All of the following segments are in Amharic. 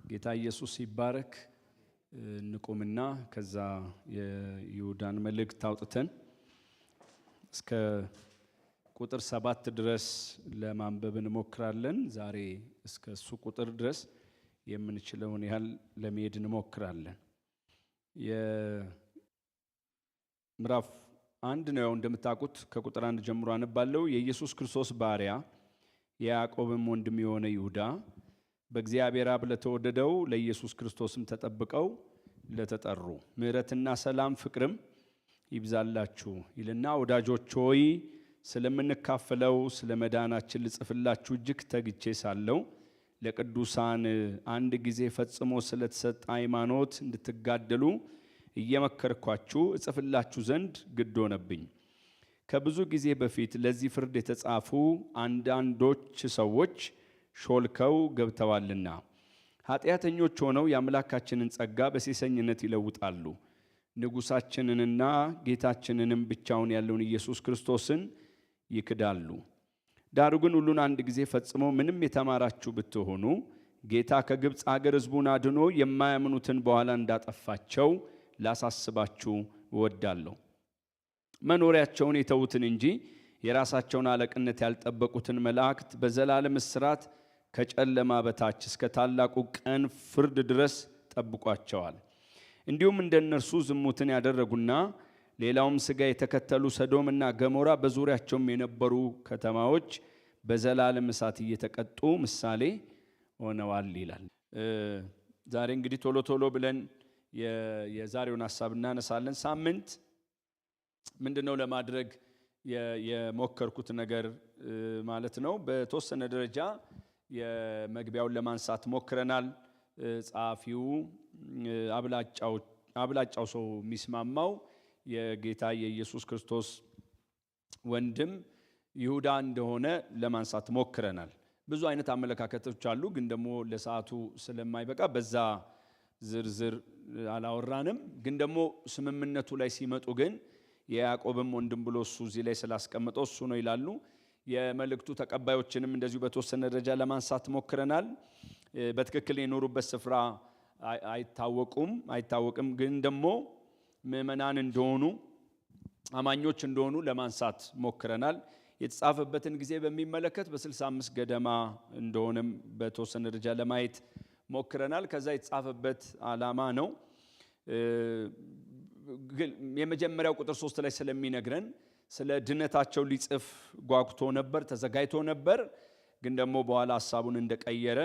ጌታ ኢየሱስ ይባረክ። እንቆምና ከዛ የይሁዳን መልእክት አውጥተን እስከ ቁጥር 7 ድረስ ለማንበብ እንሞክራለን። ዛሬ እስከ እሱ ቁጥር ድረስ የምንችለውን ያህል ለመሄድ እንሞክራለን። የምዕራፍ 1 ነው እንደምታውቁት ከቁጥር 1 ጀምሮ አነባለሁ። የኢየሱስ ክርስቶስ ባሪያ የያዕቆብም ወንድም የሆነ ይሁዳ በእግዚአብሔር አብ ለተወደደው ለኢየሱስ ክርስቶስም ተጠብቀው ለተጠሩ ምሕረትና ሰላም ፍቅርም ይብዛላችሁ ይልና ወዳጆች ሆይ ስለምንካፈለው ስለ መዳናችን ልጽፍላችሁ እጅግ ተግቼ ሳለሁ ለቅዱሳን አንድ ጊዜ ፈጽሞ ስለተሰጠ ሃይማኖት እንድትጋደሉ እየመከርኳችሁ እጽፍላችሁ ዘንድ ግድ ሆነብኝ። ከብዙ ጊዜ በፊት ለዚህ ፍርድ የተጻፉ አንዳንዶች ሰዎች ሾልከው ገብተዋልና ኃጢአተኞች ሆነው የአምላካችንን ጸጋ በሴሰኝነት ይለውጣሉ። ንጉሣችንንና ጌታችንንም ብቻውን ያለውን ኢየሱስ ክርስቶስን ይክዳሉ። ዳሩ ግን ሁሉን አንድ ጊዜ ፈጽሞ ምንም የተማራችሁ ብትሆኑ ጌታ ከግብፅ አገር ሕዝቡን አድኖ የማያምኑትን በኋላ እንዳጠፋቸው ላሳስባችሁ እወዳለሁ። መኖሪያቸውን የተዉትን እንጂ የራሳቸውን አለቅነት ያልጠበቁትን መላእክት በዘላለም እስራት ከጨለማ በታች እስከ ታላቁ ቀን ፍርድ ድረስ ጠብቋቸዋል። እንዲሁም እንደነርሱ ዝሙትን ያደረጉና ሌላውም ሥጋ የተከተሉ ሰዶምና ገሞራ በዙሪያቸውም የነበሩ ከተማዎች በዘላለም እሳት እየተቀጡ ምሳሌ ሆነዋል ይላል። ዛሬ እንግዲህ ቶሎ ቶሎ ብለን የዛሬውን ሐሳብ እናነሳለን። ሳምንት ምንድነው ለማድረግ የሞከርኩት ነገር ማለት ነው። በተወሰነ ደረጃ የመግቢያውን ለማንሳት ሞክረናል። ጸሐፊው አብላጫው ሰው የሚስማማው የጌታ የኢየሱስ ክርስቶስ ወንድም ይሁዳ እንደሆነ ለማንሳት ሞክረናል። ብዙ አይነት አመለካከቶች አሉ፣ ግን ደግሞ ለሰዓቱ ስለማይበቃ በዛ ዝርዝር አላወራንም። ግን ደግሞ ስምምነቱ ላይ ሲመጡ ግን የያዕቆብም ወንድም ብሎ እሱ እዚህ ላይ ስላስቀመጠው እሱ ነው ይላሉ። የመልእክቱ ተቀባዮችንም እንደዚሁ በተወሰነ ደረጃ ለማንሳት ሞክረናል። በትክክል የኖሩበት ስፍራ አይታወቅም፣ ግን ደግሞ ምዕመናን እንደሆኑ አማኞች እንደሆኑ ለማንሳት ሞክረናል። የተጻፈበትን ጊዜ በሚመለከት በ65 ገደማ እንደሆነም በተወሰነ ደረጃ ለማየት ሞክረናል። ከዛ የተጻፈበት ዓላማ ነው። የመጀመሪያው ቁጥር 3 ላይ ስለሚነግረን ስለ ድነታቸው ሊጽፍ ጓጉቶ ነበር፣ ተዘጋጅቶ ነበር። ግን ደግሞ በኋላ ሐሳቡን እንደቀየረ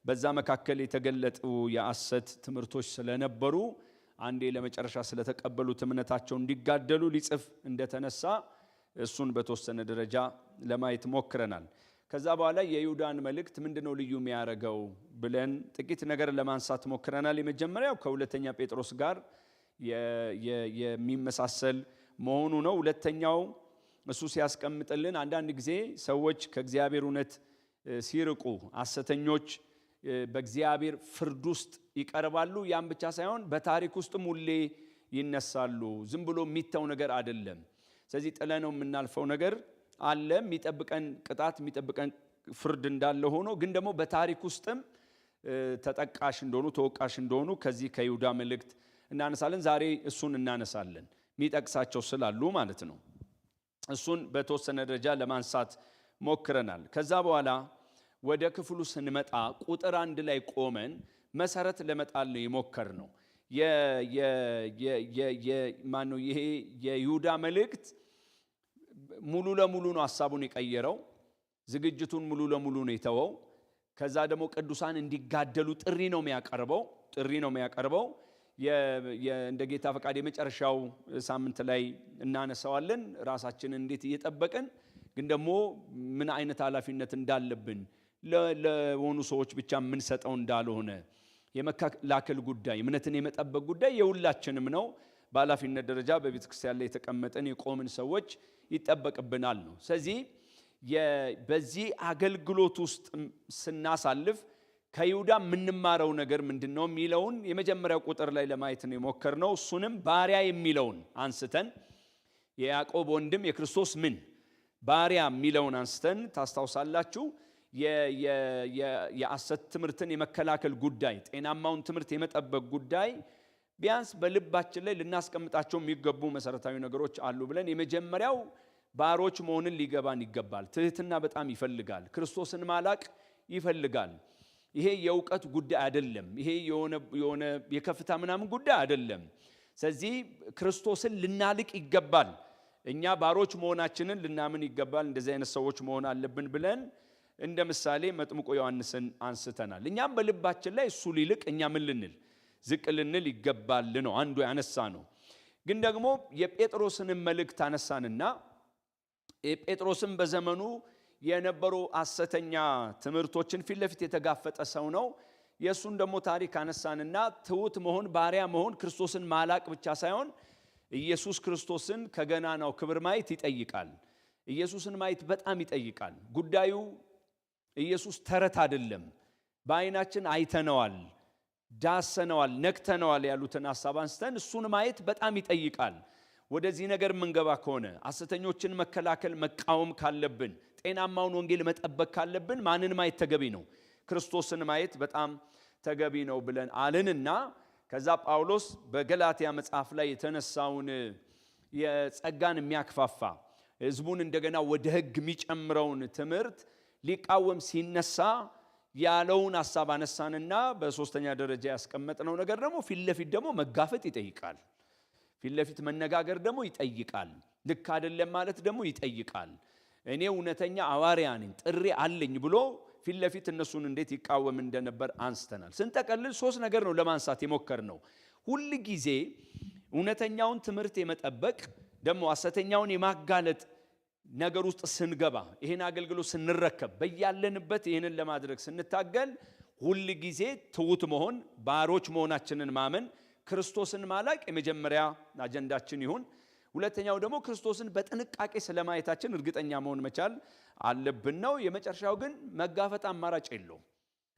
በዛ መካከል የተገለጡ የሐሰት ትምህርቶች ስለነበሩ አንዴ ለመጨረሻ ስለተቀበሉት እምነታቸው እንዲጋደሉ ሊጽፍ እንደተነሳ እሱን በተወሰነ ደረጃ ለማየት ሞክረናል። ከዛ በኋላ የይሁዳን መልእክት ምንድነው ልዩ የሚያደርገው ብለን ጥቂት ነገር ለማንሳት ሞክረናል። የመጀመሪያው ከሁለተኛ ጴጥሮስ ጋር የሚመሳሰል መሆኑ ነው። ሁለተኛው እሱ ሲያስቀምጥልን አንዳንድ ጊዜ ሰዎች ከእግዚአብሔር እውነት ሲርቁ ሐሰተኞች በእግዚአብሔር ፍርድ ውስጥ ይቀርባሉ። ያም ብቻ ሳይሆን በታሪክ ውስጥም ሁሌ ይነሳሉ። ዝም ብሎ የሚተው ነገር አይደለም። ስለዚህ ጥለነው የምናልፈው ነገር አለ፣ የሚጠብቀን ቅጣት የሚጠብቀን ፍርድ እንዳለ ሆኖ ግን ደግሞ በታሪክ ውስጥም ተጠቃሽ እንደሆኑ ተወቃሽ እንደሆኑ ከዚህ ከይሁዳ መልእክት እናነሳለን። ዛሬ እሱን እናነሳለን፣ የሚጠቅሳቸው ስላሉ ማለት ነው። እሱን በተወሰነ ደረጃ ለማንሳት ሞክረናል። ከዛ በኋላ ወደ ክፍሉ ስንመጣ ቁጥር 1 ላይ ቆመን መሰረት ለመጣል ነው የሞከርነው። ይሄ የይሁዳ መልእክት ሙሉ ለሙሉ ነው ሐሳቡን የቀየረው። ዝግጅቱን ሙሉ ለሙሉ ነው የተወው። ከዛ ደግሞ ቅዱሳን እንዲጋደሉ ጥሪ ነው የሚያቀርበው። እንደ ጌታ ፈቃድ የመጨረሻው ሳምንት ላይ እናነሳዋለን። ራሳችንን እንዴት እየጠበቅን ግን ደግሞ ምን አይነት ኃላፊነት እንዳለብን ለሆኑ ሰዎች ብቻ የምንሰጠው እንዳልሆነ የመከላከል ጉዳይ፣ እምነትን የመጠበቅ ጉዳይ የሁላችንም ነው። በኃላፊነት ደረጃ በቤተ ክርስቲያን ላይ የተቀመጥን የቆምን ሰዎች ይጠበቅብናል ነው። ስለዚህ በዚህ አገልግሎት ውስጥ ስናሳልፍ ከይሁዳ የምንማረው ነገር ምንድነው የሚለውን የመጀመሪያው ቁጥር ላይ ለማየት ነው የሞከርነው። እሱንም ባሪያ የሚለውን አንስተን የያዕቆብ ወንድም የክርስቶስ ምን ባሪያ የሚለውን አንስተን ታስታውሳላችሁ። የሐሰት ትምህርትን የመከላከል ጉዳይ፣ ጤናማውን ትምህርት የመጠበቅ ጉዳይ ቢያንስ በልባችን ላይ ልናስቀምጣቸው የሚገቡ መሰረታዊ ነገሮች አሉ ብለን የመጀመሪያው ባሮች መሆንን ሊገባን ይገባል። ትህትና በጣም ይፈልጋል። ክርስቶስን ማላቅ ይፈልጋል። ይሄ የእውቀት ጉዳይ አይደለም። ይሄ የሆነ የከፍታ ምናምን ጉዳይ አይደለም። ስለዚህ ክርስቶስን ልናልቅ ይገባል። እኛ ባሮች መሆናችንን ልናምን ይገባል። እንደዚህ አይነት ሰዎች መሆን አለብን ብለን እንደ ምሳሌ መጥምቁ ዮሐንስን አንስተናል። እኛም በልባችን ላይ እሱ ሊልቅ እኛ ምን ልንል ዝቅ ልንል ይገባል ነው አንዱ ያነሳ ነው። ግን ደግሞ የጴጥሮስን መልእክት አነሳንና ጴጥሮስም በዘመኑ የነበሩ ሐሰተኛ ትምህርቶችን ፊት ለፊት የተጋፈጠ ሰው ነው። የእሱን ደግሞ ታሪክ አነሳንና ትሁት መሆን፣ ባሪያ መሆን ክርስቶስን ማላቅ ብቻ ሳይሆን ኢየሱስ ክርስቶስን ከገናናው ክብር ማየት ይጠይቃል። ኢየሱስን ማየት በጣም ይጠይቃል። ጉዳዩ ኢየሱስ ተረት አይደለም። በአይናችን አይተነዋል፣ ዳሰነዋል፣ ነክተነዋል ያሉትን ሐሳብ አንስተን እሱን ማየት በጣም ይጠይቃል። ወደዚህ ነገር የምንገባ ከሆነ ሐሰተኞችን መከላከል መቃወም ካለብን፣ ጤናማውን ወንጌል መጠበቅ ካለብን ማንን ማየት ተገቢ ነው? ክርስቶስን ማየት በጣም ተገቢ ነው ብለን አልንና ከዛ ጳውሎስ በገላትያ መጽሐፍ ላይ የተነሳውን የጸጋን የሚያክፋፋ ሕዝቡን እንደገና ወደ ሕግ የሚጨምረውን ትምህርት ሊቃወም ሲነሳ ያለውን ሐሳብ አነሳንና በሶስተኛ ደረጃ ያስቀመጥነው ነገር ደግሞ ፊት ለፊት ደግሞ መጋፈጥ ይጠይቃል። ፊት ለፊት መነጋገር ደግሞ ይጠይቃል። ልክ አይደለም ማለት ደግሞ ይጠይቃል። እኔ እውነተኛ ሐዋርያ ነኝ ጥሪ አለኝ ብሎ ፊት ለፊት እነሱን እንዴት ይቃወም እንደነበር አንስተናል። ስንጠቀልል ሶስት ነገር ነው ለማንሳት የሞከርነው። ሁል ጊዜ እውነተኛውን ትምህርት የመጠበቅ ደግሞ ሐሰተኛውን የማጋለጥ ነገር ውስጥ ስንገባ፣ ይሄን አገልግሎት ስንረከብ፣ በያለንበት ይሄንን ለማድረግ ስንታገል ሁል ጊዜ ትሁት መሆን፣ ባሮች መሆናችንን ማመን፣ ክርስቶስን ማላቅ የመጀመሪያ አጀንዳችን ይሁን። ሁለተኛው ደግሞ ክርስቶስን በጥንቃቄ ስለማየታችን እርግጠኛ መሆን መቻል አለብን ነው። የመጨረሻው ግን መጋፈጥ አማራጭ የለውም።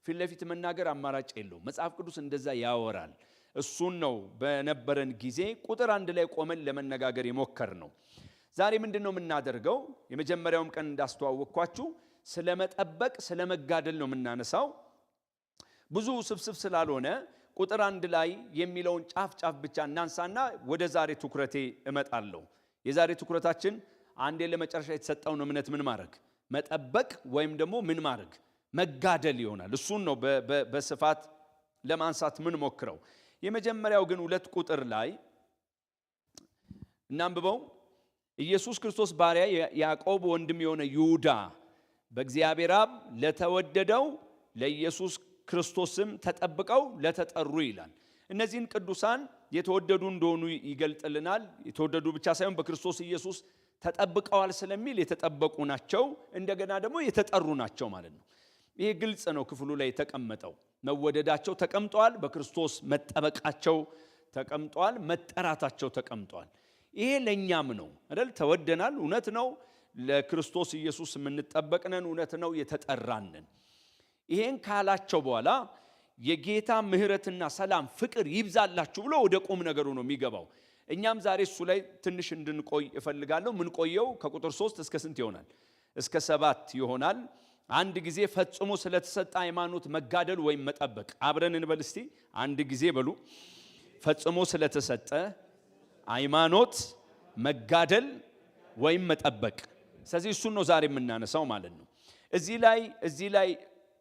ፊት ለፊት መናገር አማራጭ የለውም። መጽሐፍ ቅዱስ እንደዛ ያወራል። እሱን ነው በነበረን ጊዜ ቁጥር 1 ላይ ቆመን ለመነጋገር የሞከር ነው። ዛሬ ምንድነው የምናደርገው? የመጀመሪያውም ቀን እንዳስተዋወቅኳችሁ ስለመጠበቅ ስለመጋደል ነው የምናነሳው። ብዙ ስብስብ ስላልሆነ ቁጥር 1 ላይ የሚለውን ጫፍ ብቻ እናንሳና ወደ ዛሬ ትኩረቴ እመጣለሁ። የዛሬ ትኩረታችን አንዴ ለመጨረሻ የተሰጠውን እምነት ምን ማድረግ መጠበቅ ወይም ደግሞ ምን ማድረግ መጋደል ይሆናል። እሱን ነው በስፋት ለማንሳት ምን ሞክረው። የመጀመሪያው ግን 2 ቁጥር ላይ እናንብበው። ኢየሱስ ክርስቶስ ባሪያ ያዕቆብ ወንድም የሆነ ይሁዳ በእግዚአብሔር አብ ለተወደደው ለኢየሱስ ክርስቶስም ተጠብቀው ለተጠሩ ይላል። እነዚህን ቅዱሳን የተወደዱ እንደሆኑ ይገልጥልናል። የተወደዱ ብቻ ሳይሆን በክርስቶስ ኢየሱስ ተጠብቀዋል ስለሚል የተጠበቁ ናቸው፣ እንደገና ደግሞ የተጠሩ ናቸው ማለት ነው። ይሄ ግልጽ ነው ክፍሉ ላይ የተቀመጠው። መወደዳቸው ተቀምጧል፣ በክርስቶስ መጠበቃቸው ተቀምጧል፣ መጠራታቸው ተቀምጧል። ይሄ ለኛም ነው አይደል? ተወደናል፣ እውነት ነው። ለክርስቶስ ኢየሱስ የምንጠበቅነን፣ እውነት ነው። የተጠራንን ይሄን ካላቸው በኋላ የጌታ ምሕረትና ሰላም ፍቅር ይብዛላችሁ ብሎ ወደ ቁም ነገሩ ነው የሚገባው። እኛም ዛሬ እሱ ላይ ትንሽ እንድንቆይ እፈልጋለሁ። ምን ቆየው ከቁጥር 3 እስከ ስንት ይሆናል? እስከ 7 ይሆናል። አንድ ጊዜ ፈጽሞ ስለተሰጠ ሃይማኖት መጋደል ወይም መጠበቅ። አብረን እንበል እስቲ አንድ ጊዜ በሉ። ፈጽሞ ስለተሰጠ ሃይማኖት መጋደል ወይም መጠበቅ። ስለዚህ እሱን ነው ዛሬ የምናነሳው ማለት ነው። እዚህ ላይ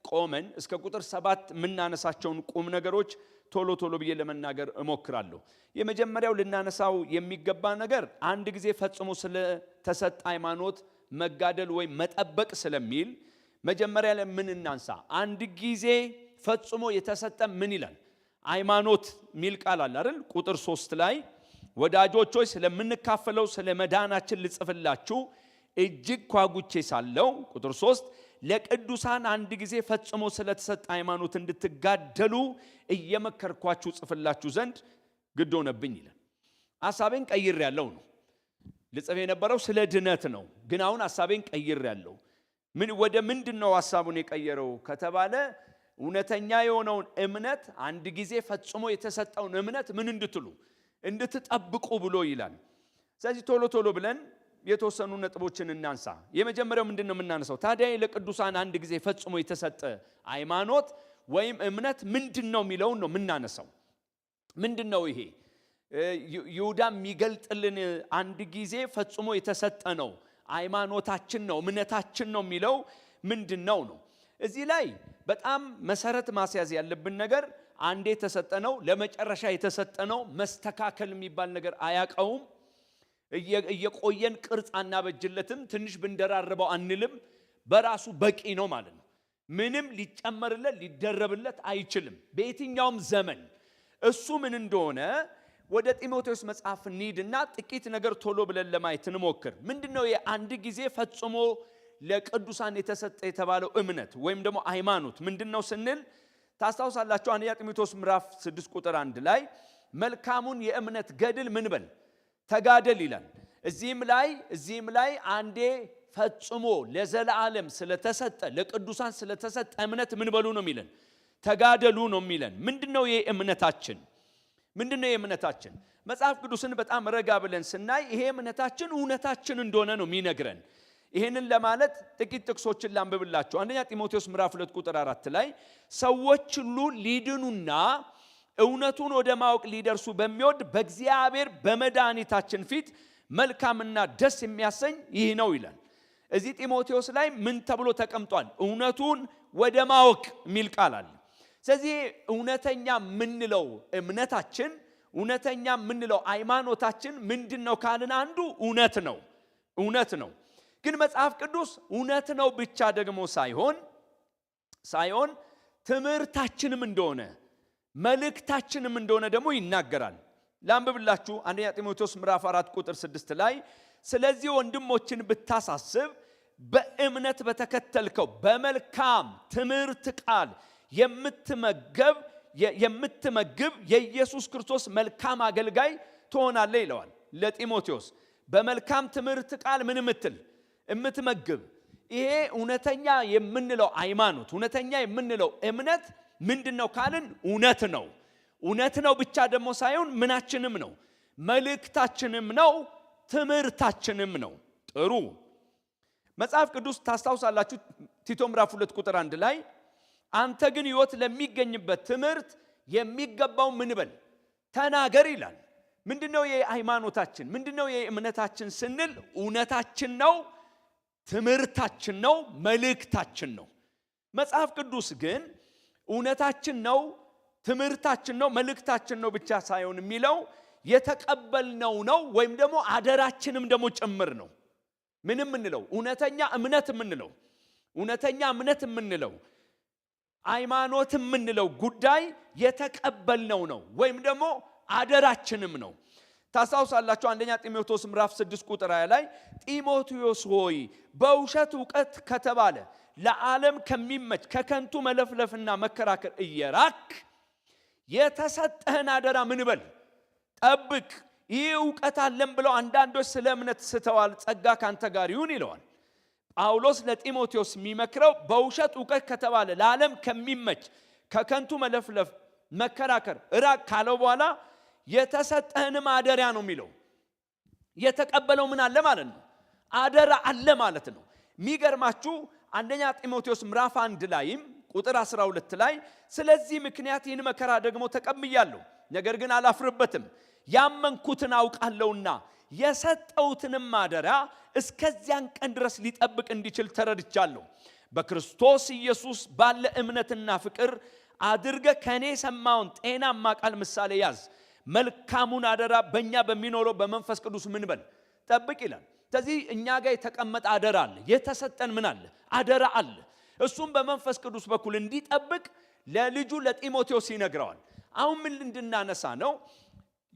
ቆመን እስከ ቁጥር 7 የምናነሳቸውን ቁም ነገሮች ቶሎ ብዬ ለመናገር እሞክራለሁ። የመጀመሪያው ልናነሳው የሚገባ ነገር አንድ ጊዜ ፈጽሞ ስለተሰጠ ሃይማኖት መጋደል ወይም መጠበቅ ስለሚል መጀመሪያ ላይ ምን እናንሳ? አንድ ጊዜ ፈጽሞ የተሰጠ ምን ይላል? ሃይማኖት ሚል ቃል አለ አይደል? ቁጥር 3 ላይ ወዳጆች ሆይ ስለምንካፈለው ስለ መዳናችን ልጽፍላችሁ እጅግ ጓጉቼ ሳለሁ፣ ቁጥር 3 ለቅዱሳን አንድ ጊዜ ፈጽሞ ስለተሰጠ ሃይማኖት እንድትጋደሉ እየመከርኳችሁ ጽፍላችሁ ዘንድ ግድ ሆነብኝ ይላል። ሐሳቤን ቀይሬያለሁ ነው። ልጽፍ የነበረው ስለ ድነት ነው፣ ግን አሁን ሐሳቤን ቀይሬያለሁ። ወደ ምንድነው ሐሳቡን የቀየረው ከተባለ እውነተኛ የሆነውን እምነት አንድ ጊዜ ፈጽሞ የተሰጠውን እምነት ምን እንድትሉ እንድትጠብቁ ብሎ ይላል። ስለዚህ ቶሎ ብለን የተወሰኑ ነጥቦችን እናንሳ። የመጀመሪያው ምንድነው የምናነሳው? ታዲያ ለቅዱሳን አንድ ጊዜ ፈጽሞ የተሰጠ ሃይማኖት ወይም እምነት ምንድነው የሚለውን ነው የምናነሳው። ምንድነው ይሄ? ይሁዳ የሚገልጥልን አንድ ጊዜ ፈጽሞ የተሰጠ ነው ሃይማኖታችን ነው እምነታችን ነው የሚለው ምንድነው ነው? እዚህ ላይ በጣም መሰረት ማስያዝ ያለብን ነገር አንዴ የተሰጠ ነው፣ ለመጨረሻ የተሰጠ ነው፣ መስተካከል የሚባል ነገር አያቀውም። እየቆየን ቅርጽ አናበጅለትም፣ ትንሽ ብንደራርበው አንልም። በራሱ በቂ ነው ማለት ነው። ምንም ሊጨመርለት ሊደረብለት አይችልም በየትኛውም ዘመን። እሱ ምን እንደሆነ ወደ ጢሞቴዎስ መጽሐፍ እንሂድና ጥቂት ነገር ቶሎ ብለን ለማየት እንሞክር። ምንድነው የአንድ ጊዜ ፈጽሞ ለቅዱሳን የተሰጠ የተባለው እምነት ወይም ደግሞ ሃይማኖት ምንድነው ስንል ታስታውሳላችሁ። አንደኛ ጢሞቴዎስ ምዕራፍ 6 ቁጥር 1 ላይ መልካሙን የእምነት ገድል ምን በል ተጋደል ይላል። እዚህም ላይ አንዴ ፈጽሞ ለዘላለም ስለተሰጠ ለቅዱሳን ስለተሰጠ እምነት ምን በሉ ነው የሚለን? ተጋደሉ ነው የሚለን። ምንድነው ይሄ እምነታችን? ምንድነው የእምነታችን? መጽሐፍ ቅዱስን በጣም ረጋ ብለን ስናይ ይሄ እምነታችን እውነታችን እንደሆነ ነው የሚነግረን። ይሄንን ለማለት ጥቂት ጥቅሶችን ላንብብላችሁ። አንደኛ ጢሞቴዎስ ምዕራፍ 2 ቁጥር 4 ላይ ሰዎች ሁሉ ሊድኑና እውነቱን ወደ ማወቅ ሊደርሱ በሚወድ በእግዚአብሔር በመድኃኒታችን ፊት መልካምና ደስ የሚያሰኝ ይህ ነው ይላል። እዚህ ጢሞቴዎስ ላይ ምን ተብሎ ተቀምጧል? እውነቱን ወደ ማወቅ የሚል ቃል አለ። ስለዚህ እውነተኛ ምንለው እምነታችን እውነተኛ ምንለው ሃይማኖታችን ምንድነው ካልን አንዱ እውነት ነው። ግን መጽሐፍ ቅዱስ እውነት ነው ብቻ ደግሞ ሳይሆን ትምህርታችንም እንደሆነ መልእክታችንም እንደሆነ ደግሞ ይናገራል። ላንብብላችሁ። አንደኛ ጢሞቴዎስ ምዕራፍ 4 ቁጥር 6 ላይ ስለዚህ ወንድሞችን ብታሳስብ በእምነት በተከተልከው በመልካም ትምህርት ቃል የምትመግብ የኢየሱስ ክርስቶስ መልካም አገልጋይ ትሆናለህ ይለዋል ለጢሞቴዎስ። በመልካም ትምህርት ቃል ምን የምትመግብ። ይሄ እውነተኛ የምንለው ሃይማኖት እውነተኛ የምንለው እምነት ምንድነው ካልን እውነት ነው ብቻ ደግሞ ሳይሆን ምናችንም ነው፣ መልእክታችንም ነው፣ ትምህርታችንም ነው። ጥሩ። መጽሐፍ ቅዱስ ታስታውሳላችሁ ቲቶ ምዕራፍ 2 ቁጥር 1 ላይ አንተ ግን ሕይወት ለሚገኝበት ትምህርት የሚገባው ምን በል ተናገር ይላል። ምንድነው የሃይማኖታችን ምንድነው የእምነታችን ስንል እውነታችን ነው፣ ትምህርታችን ነው፣ መልእክታችን ነው። መጽሐፍ ቅዱስ ግን እውነታችን ነው፣ ትምህርታችን ነው፣ መልእክታችን ነው ብቻ ሳይሆን የሚለው የተቀበልነው ነው ወይም ደግሞ አደራችንም ደግሞ ጭምር ነው። ምንም ምንለው እውነተኛ እምነት ምንለው ሃይማኖት ምንለው ጉዳይ የተቀበልነው ነው ወይም ደግሞ አደራችንም ነው። ታስታውሳላችሁ አንደኛ ጢሞቴዎስ ምዕራፍ 6 ቁጥር 20 ላይ ጢሞቴዎስ ሆይ በውሸት ዕውቀት ከተባለ ለዓለም ከሚመች ከከንቱ መለፍለፍና መከራከር እየራክ የተሰጠህን አደራ ምን በል ጠብቅ። ይህ ዕውቀት አለን ብለው አንዳንዶች ስለ እምነት ስተዋል፣ ጸጋ ካንተ ጋር ይሁን ይለዋል። ጳውሎስ ለጢሞቴዎስ የሚመክረው በውሸት ዕውቀት ከተባለ ለዓለም ከሚመች ከከንቱ መለፍለፍ መከራከር ራቅ ካለው በኋላ የተሰጠህንም አደራ ነው የሚለው። የተቀበለው ምን አለ ማለት ነው? አደራ አለ ማለት ነው። የሚገርማችሁ አንደኛ ጢሞቴዎስ ምዕራፍ 1 ላይም ቁጥር 12 ላይ ስለዚህ ምክንያት ይህን መከራ ደግሞ ተቀብያለሁ፣ ነገር ግን አላፍርበትም፣ ያመንኩትን አውቃለሁና የሰጠሁትንም አደራ እስከዚያን ቀን ድረስ ሊጠብቅ እንዲችል ተረድቻለሁ። በክርስቶስ ኢየሱስ ባለ እምነትና ፍቅር አድርገ ከኔ ሰማውን ጤናማ ቃል ምሳሌ ያዝ። መልካሙን አደራ በእኛ በሚኖረው በመንፈስ ቅዱስ ምን በል ጠብቅ ይላል። ስለዚህ እኛ ጋር የተቀመጠ አደራ አለ፣ የተሰጠን ምን አለ አደራ አለ። እሱም በመንፈስ ቅዱስ በኩል እንዲጠብቅ ለልጁ ለጢሞቴዎስ ይነግረዋል። አሁን ምን እንድናነሳ ነው?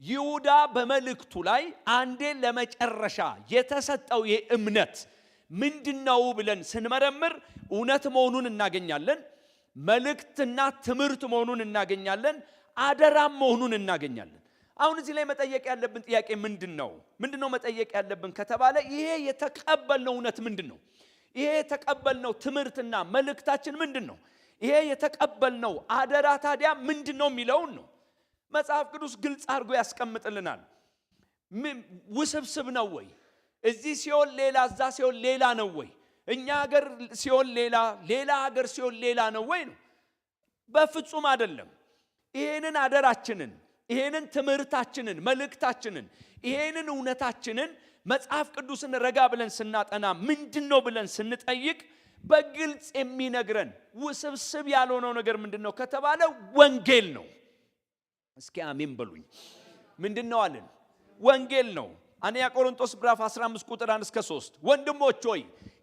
ይሁዳ በመልእክቱ ላይ አንዴ ለመጨረሻ የተሰጠው የእምነት ምንድነው ብለን ስንመረምር እውነት መሆኑን እናገኛለን፣ መልእክትና ትምህርት መሆኑን እናገኛለን፣ አደራም መሆኑን እናገኛለን። አሁን እዚህ ላይ መጠየቅ ያለብን ጥያቄ ምንድነው መጠየቅ ያለብን ከተባለ ይሄ የተቀበልነው እውነት ምንድነው? ይሄ የተቀበልነው ትምህርትና መልእክታችን ምንድነው? ይሄ የተቀበልነው አደራ ታዲያ ምንድነው የሚለውን ነው መጽሐፍ ቅዱስ ግልጽ አድርጎ ያስቀምጥልናል። ውስብስብ ነው ወይ? እዚህ ሲሆን ሌላ እዛ ሲሆን ሌላ ነው ወይ? እኛ ሀገር ሲሆን ሌላ ሌላ ሀገር ሲሆን ሌላ ነው ወይ ነው? በፍጹም አይደለም። ይሄንን አደራችንን ይሄንን ትምህርታችንን መልእክታችንን ይሄንን እውነታችንን መጽሐፍ ቅዱስን ረጋ ብለን ስናጠና ምንድነው ብለን ስንጠይቅ በግልጽ የሚነግረን ውስብስብ ያልሆነው ነገር ምንድነው ከተባለ ወንጌል ነው። እስኪ አሜን በሉኝ። ምንድነው አለን? ወንጌል ነው። አንደኛ ቆሮንቶስ ምዕራፍ 15 ቁጥር 1 እስከ 3 ወንድሞች ሆይ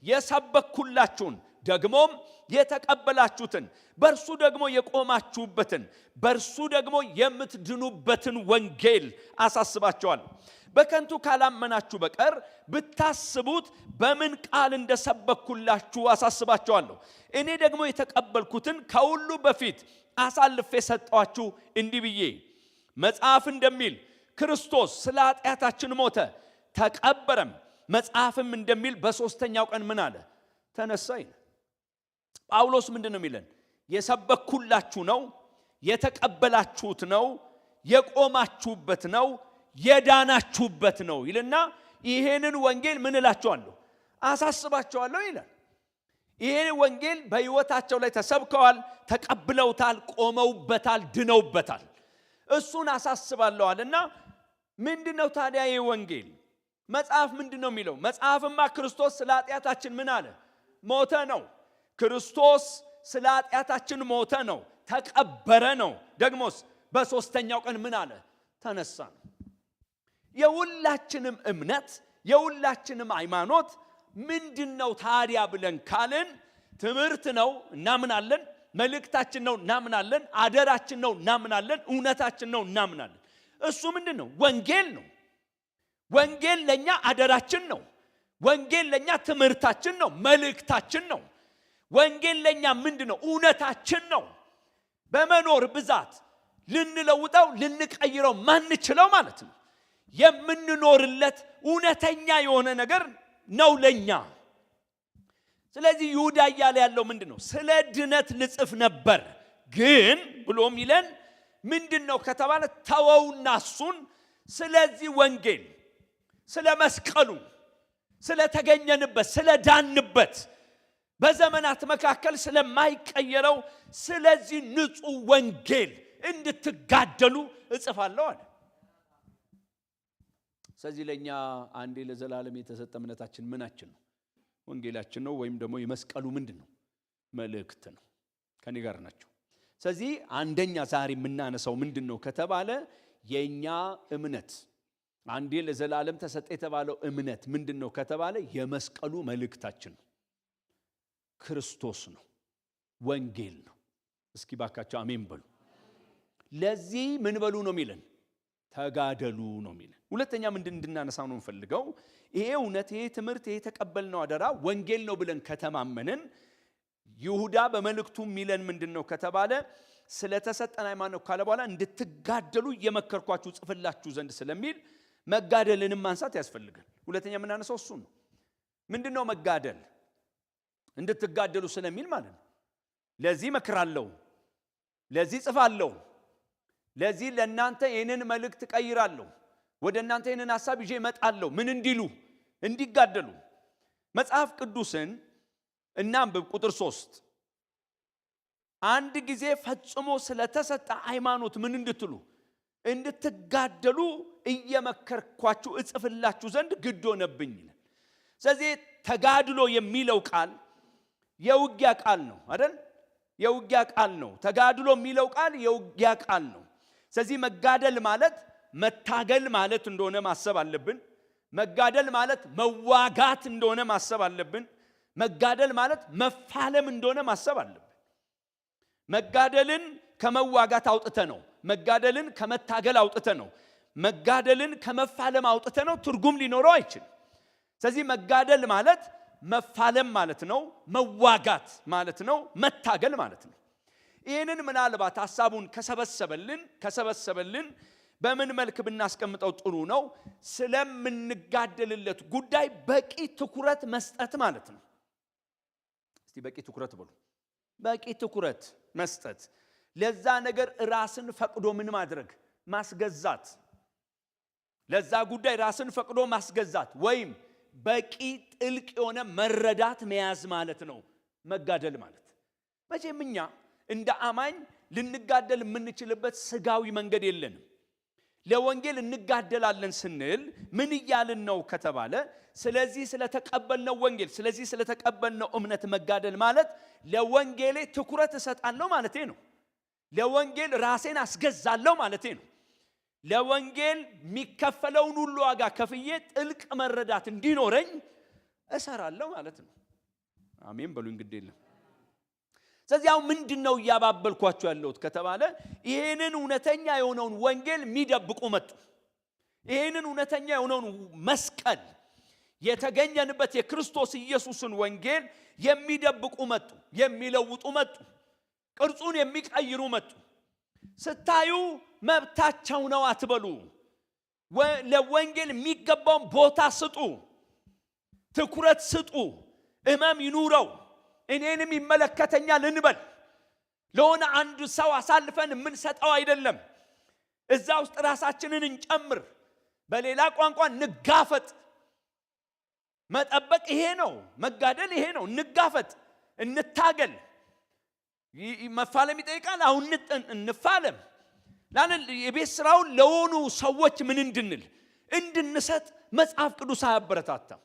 የሰበኩላችሁን ደግሞም የተቀበላችሁትን በርሱ ደግሞ የቆማችሁበትን በርሱ ደግሞ የምትድኑበትን ወንጌል አሳስባችኋለሁ። በከንቱ ካላመናችሁ በቀር ብታስቡት በምን ቃል እንደሰበኩላችሁ አሳስባችኋለሁ። እኔ ደግሞ የተቀበልኩትን ከሁሉ በፊት አሳልፌ ሰጠኋችሁ እንዲህ ብዬ መጽሐፍ እንደሚል ክርስቶስ ስለ ኃጢአታችን ሞተ ተቀበረም፣ መጽሐፍም እንደሚል በሶስተኛው ቀን ምን አለ? ተነሳ ይላል። ጳውሎስ ምንድነው የሚለን? የሰበኩላችሁ ነው፣ የተቀበላችሁት ነው፣ የቆማችሁበት ነው፣ የዳናችሁበት ነው ይልና ይሄንን ወንጌል ምን እላችኋለሁ? አሳስባችኋለሁ ይላል። ይሄ ወንጌል በሕይወታቸው ላይ ተሰብከዋል፣ ተቀብለውታል፣ ቆመውበታል፣ ድነውበታል። እሱን አሳስባለዋልና ምንድነው ታዲያ ይሄ ወንጌል? መጽሐፍ ምንድነው የሚለው? መጽሐፍማ ክርስቶስ ስለ ኃጢአታችን ምን አለ? ሞተ ነው። ክርስቶስ ስለ ኃጢአታችን ሞተ ነው፣ ተቀበረ ነው። ደግሞስ በሶስተኛው ቀን ምን አለ? ተነሳ ነው። የሁላችንም እምነት የሁላችንም ሃይማኖት ምንድነው ታዲያ ብለን ካልን ትምህርት ነው እናምናለን፣ መልእክታችን ነው እናምናለን፣ አደራችን ነው እናምናለን፣ እውነታችን ነው እናምናለን። እሱ ምንድነው? ወንጌል ነው። ወንጌል ለኛ አደራችን ነው። ወንጌል ለኛ ትምህርታችን ነው፣ መልእክታችን ነው። ወንጌል ለኛ ምንድነው? እውነታችን ነው። በመኖር ብዛት ልንለውጠው ልንቀይረው ማንችለው ማለት ነው። የምንኖርለት እውነተኛ የሆነ ነገር ነው ለኛ። ስለዚህ ይሁዳ እያለ ያለው ምንድነው? ስለ ድነት ልጽፍ ነበር ግን ብሎ ሚለን ምንድነው ከተባለ ተወውና እሱን ስለዚህ ወንጌል ስለ መስቀሉ ስለ ተገኘንበት ስለ ዳንበት በዘመናት መካከል ስለማይቀየረው ስለዚህ ንጹህ ወንጌል እንድትጋደሉ እጽፋለሁ አለ። ስለዚህ ለኛ አንዴ ለዘላለም የተሰጠ እምነታችን ምናችን ነው? ወንጌላችን ነው። ወይም ደግሞ የመስቀሉ ምንድነው? መልእክት ነው። ከኔ ጋር ናቸው። ስለዚህ አንደኛ ዛሬ የምናነሳው ምንድነው ከተባለ የኛ እምነት አንዴ ለዘላለም ተሰጠ የተባለው እምነት ምንድነው ከተባለ የመስቀሉ መልእክታችን ነው። ክርስቶስ ነው፣ ወንጌል ነው። እስኪ ባካቸው አሜን በሉ። ለዚህ ምን በሉ ነው የሚለን? ተጋደሉ ነው የሚለን። ሁለተኛ ምንድን እንድናነሳው ነው እንፈልገው? ይሄ እውነት ይሄ ትምህርት ይሄ ተቀበልነው አደራ ወንጌል ነው ብለን ከተማመንን ይሁዳ በመልእክቱ የሚለን ምንድነው ከተባለ ስለተሰጠን ሃይማኖት ካለ በኋላ እንድትጋደሉ እየመከርኳችሁ ጽፍላችሁ ዘንድ ስለሚል መጋደልንም ማንሳት ያስፈልጋል። ሁለተኛ የምናነሳው እሱ ነው። ምንድነው መጋደል? እንድትጋደሉ ስለሚል ማለት ነው። ለዚህ መክራለሁ፣ ለዚህ ጽፋለሁ፣ ለዚህ ለእናንተ ይህንን መልእክት ቀይራለሁ፣ ወደ እናንተ ይህንን ሐሳብ ይዤ እመጣለሁ። ምን እንዲሉ? እንዲጋደሉ። መጽሐፍ ቅዱስን እናንብብ። ቁጥር 3 አንድ ጊዜ ፈጽሞ ስለተሰጠ ሃይማኖት ምን እንድትሉ? እንድትጋደሉ እየመከርኳችሁ እጽፍላችሁ ዘንድ ግድ ሆነብኝ። ስለዚህ ተጋድሎ የሚለው ቃል የውጊያ ቃል ነው አይደል? የውጊያ ቃል ነው። ተጋድሎ የሚለው ቃል የውጊያ ቃል ነው። ስለዚህ መጋደል ማለት መታገል ማለት እንደሆነ ማሰብ አለብን። መጋደል ማለት መዋጋት እንደሆነ ማሰብ አለብን። መጋደል ማለት መፋለም እንደሆነ ማሰብ አለብን። መጋደልን ከመዋጋት አውጥተ ነው፣ መጋደልን ከመታገል አውጥተ ነው፣ መጋደልን ከመፋለም አውጥተ ነው ትርጉም ሊኖረው አይችልም። ስለዚህ መጋደል ማለት መፋለም ማለት ነው፣ መዋጋት ማለት ነው፣ መታገል ማለት ነው። ይህንን ምናልባት ሐሳቡን ከሰበሰበልን በምን መልክ ብናስቀምጠው ጥሩ ነው? ስለምንጋደልለት ጉዳይ በቂ ትኩረት መስጠት ማለት ነው። እስቲ በቂ ትኩረት በሉ። በቂ ትኩረት መስጠት፣ ለዛ ነገር ራስን ፈቅዶ ምን ማድረግ? ማስገዛት። ለዛ ጉዳይ ራስን ፈቅዶ ማስገዛት ወይም በቂ ጥልቅ የሆነ መረዳት መያዝ ማለት ነው መጋደል ማለት። መቼም እኛ እንደ አማኝ ልንጋደል የምንችልበት ስጋዊ መንገድ የለንም። ለወንጌል እንጋደላለን ስንል ምን ይያልን ነው ከተባለ ስለዚህ ስለተቀበልነው ወንጌል ስለዚህ ስለተቀበልነው እምነት መጋደል ማለት ለወንጌሌ ትኩረት እሰጣለሁ ማለቴ ነው። ለወንጌል ራሴን አስገዛለሁ ማለቴ ነው። ለወንጌል የሚከፈለውን ሁሉ ዋጋ ከፍዬ ጥልቅ መረዳት እንዲኖረኝ እሰራለሁ ማለት ነው። አሜን በሉ እንግዲህ የለም። ስለዚህ አሁን ምንድነው ያባበልኳችሁ ያለሁት ከተባለ ይሄንን እውነተኛ የሆነውን ወንጌል የሚደብቁ መጡ። ይሄንን እውነተኛ የሆነውን መስቀል የተገኘንበት የክርስቶስ ኢየሱስን ወንጌል የሚደብቁ መጡ፣ የሚለውጡ መጡ፣ ቅርጹን የሚቀይሩ መጡ። ስታዩ መብታቸው ነው አትበሉ። ለወንጌል የሚገባውን ቦታ ስጡ፣ ትኩረት ስጡ፣ እመም ይኑረው። እኔንም ይመለከተኛል እንበል። ለሆነ አንድ ሰው አሳልፈን የምንሰጠው አይደለም። እዛ ውስጥ ራሳችንን እንጨምር። በሌላ ቋንቋ እንጋፈጥ። መጠበቅ ይሄ ነው፣ መጋደል ይሄ ነው። እንጋፈጥ፣ እንታገል። መፋለም ይጠይቃል። አሁን እንፋለም። ላንን የቤት ስራውን ለሆኑ ሰዎች ምን እንድንሰጥ መጽሐፍ ቅዱስ አያበረታታም።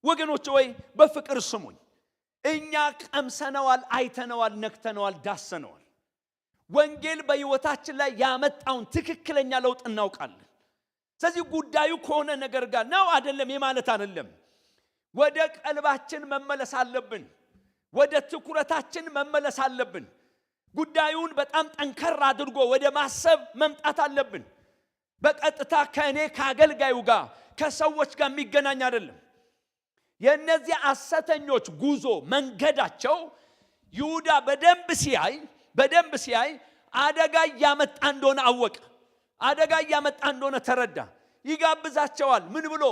ወገኖች ወይ በፍቅር ስሙኝ። እኛ ቀምሰነዋል፣ አይተነዋል፣ ነክተነዋል፣ ዳሰነዋል። ወንጌል በሕይወታችን ላይ ያመጣውን ትክክለኛ ለውጥ እናውቃለን። ስለዚህ ጉዳዩ ከሆነ ነገር ጋር ነው አይደለም የማለት አይደለም። ወደ ቀልባችን መመለስ አለብን። ወደ ትኩረታችን መመለስ አለብን። ጉዳዩን በጣም ጠንከር አድርጎ ወደ ማሰብ መምጣት አለብን። በቀጥታ ከእኔ ከአገልጋዩ ጋር ከሰዎች ጋር የሚገናኝ አይደለም። የእነዚህ ሐሰተኞች ጉዞ መንገዳቸው ይሁዳ በደንብ ሲያይ አደጋ ያመጣ እንደሆነ አወቀ። አደጋ ያመጣ እንደሆነ ተረዳ። ይጋብዛቸዋል። ምን ብሎ?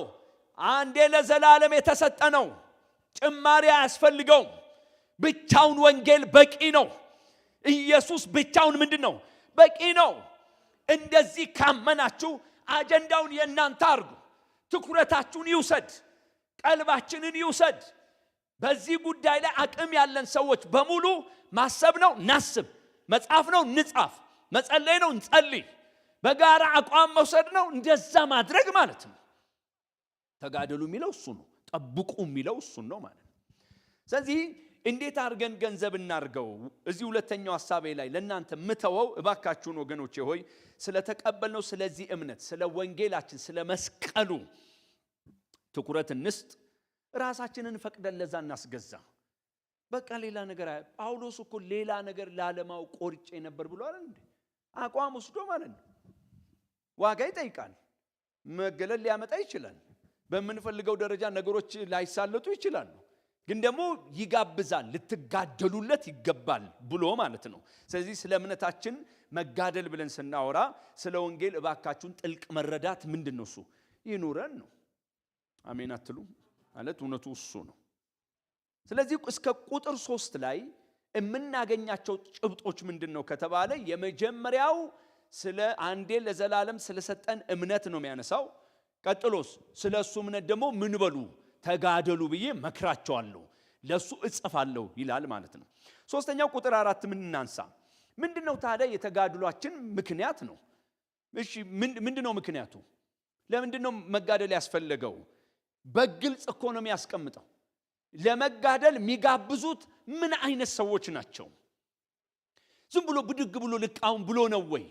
አንዴ ለዘላለም የተሰጠ ነው፣ ጭማሪ አያስፈልገውም። ብቻውን ወንጌል በቂ ነው። ኢየሱስ ብቻውን ምንድነው? በቂ ነው። እንደዚህ ካመናችሁ አጀንዳውን የእናንተ አርጉ። ትኩረታችሁን ይውሰድ፣ ቀልባችንን ይውሰድ። በዚህ ጉዳይ ላይ አቅም ያለን ሰዎች በሙሉ ማሰብ ነው እናስብ፣ መጻፍ ነው እንጻፍ፣ መጸለይ ነው እንጸልይ፣ በጋራ አቋም መውሰድ ነው። እንደዛ ማድረግ ማለት ነው። ተጋደሉ የሚለው እሱ ነው። ጠብቁ የሚለው እሱ ነው ማለት ነው። ስለዚህ እንዴት አድርገን ገንዘብ እናርገው? እዚህ ሁለተኛው ሐሳቤ ላይ ለእናንተ ምተወው እባካችሁን ወገኖቼ ሆይ ስለተቀበልነው ስለዚህ እምነት ስለ ወንጌላችን ስለ መስቀሉ ትኩረት እንስጥ። ራሳችንን ፈቅደን ለዛ እናስገዛ። በቃ ሌላ ነገር ጳውሎስ እኮ ሌላ ነገር ላለማው ቆርጬ ነበር ብሎ አይደል እንዴ? አቋም ወስዶ ማለት ነው። ዋጋ ይጠይቃል። መገለል ሊያመጣ ይችላል። በምንፈልገው ደረጃ ነገሮች ላይሳለጡ ይችላሉ። ግን ደግሞ ይጋብዛል፣ ልትጋደሉለት ይገባል ብሎ ማለት ነው። ስለዚህ ስለ እምነታችን መጋደል ብለን ስናወራ ስለ ወንጌል እባካችሁን ጥልቅ መረዳት ምንድነው እሱ ይኑረን ነው። አሜን አትሉ? ማለት እውነቱ እሱ ነው። ስለዚህ እስከ ቁጥር 3 ላይ የምናገኛቸው ጭብጦች ምንድነው ከተባለ የመጀመሪያው ስለ አንዴ ለዘላለም ስለሰጠን እምነት ነው የሚያነሳው። ቀጥሎስ ስለሱ እምነት ደግሞ ምን በሉ ተጋደሉ ብዬ መክራቸዋለሁ፣ ለሱ እጽፋለሁ ይላል ማለት ነው። ሶስተኛው ቁጥር 4 ምን እናንሳ? ምንድነው ታዲያ የተጋድሏችን ምክንያት ነው? እሺ ምንድነው ምክንያቱ? ለምንድነው መጋደል ያስፈልገው? በግልጽ እኮ ነው የሚያስቀምጠው። ለመጋደል የሚጋብዙት ምን አይነት ሰዎች ናቸው? ዝም ብሎ ብድግ ብሎ ልቃውን ብሎ ነው ወይ?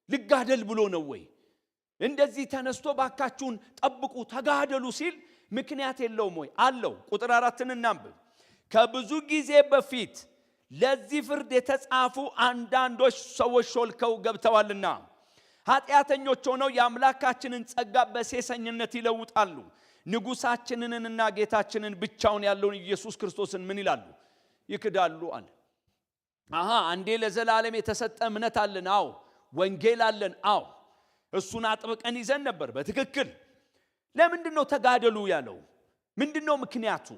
ልጋደል ብሎ ነው ወይ? እንደዚህ ተነስቶ ባካችሁን ጠብቁ ተጋደሉ ሲል ምክንያት የለውም ወይ? አለው። ቁጥር 4ን እናንብብ። ከብዙ ጊዜ በፊት ለዚህ ፍርድ የተጻፉ አንዳንዶች ሰዎች ሾልከው ገብተዋልና ኃጢአተኞች ሆነው የአምላካችንን ጸጋ በሴሰኝነት ይለውጣሉ። ንጉሳችንንና ጌታችንን ብቻውን ያለውን ኢየሱስ ክርስቶስን ምን ይላሉ? ይክዳሉ አለ። አንዴ ለዘላለም የተሰጠ እምነት አለን። አዎ ወንጌል አለን። አዎ እሱን አጥብቀን ይዘን ነበር በትክክል። ለምንድነው ተጋደሉ ያለው? ምንድነው ምክንያቱ?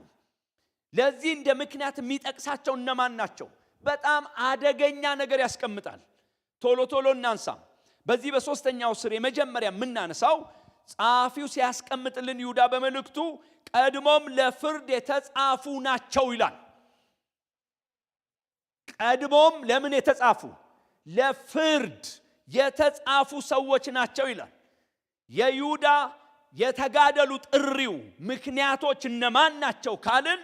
ለዚህ እንደ ምክንያት የሚጠቅሳቸው እነማን ናቸው? በጣም አደገኛ ነገር ያስቀምጣል። ቶሎ እናንሳ። በዚህ በሶስተኛው ስር የመጀመሪያ የምናነሳው ጸሐፊው ሲያስቀምጥልን ይሁዳ በመልእክቱ ቀድሞም ለፍርድ የተጻፉ ናቸው ይላል። ቀድሞም ለምን የተጻፉ? ለፍርድ የተጻፉ ሰዎች ናቸው ይላል። የይሁዳ የተጋደሉ ጥሪው ምክንያቶች እነማን ናቸው ካልን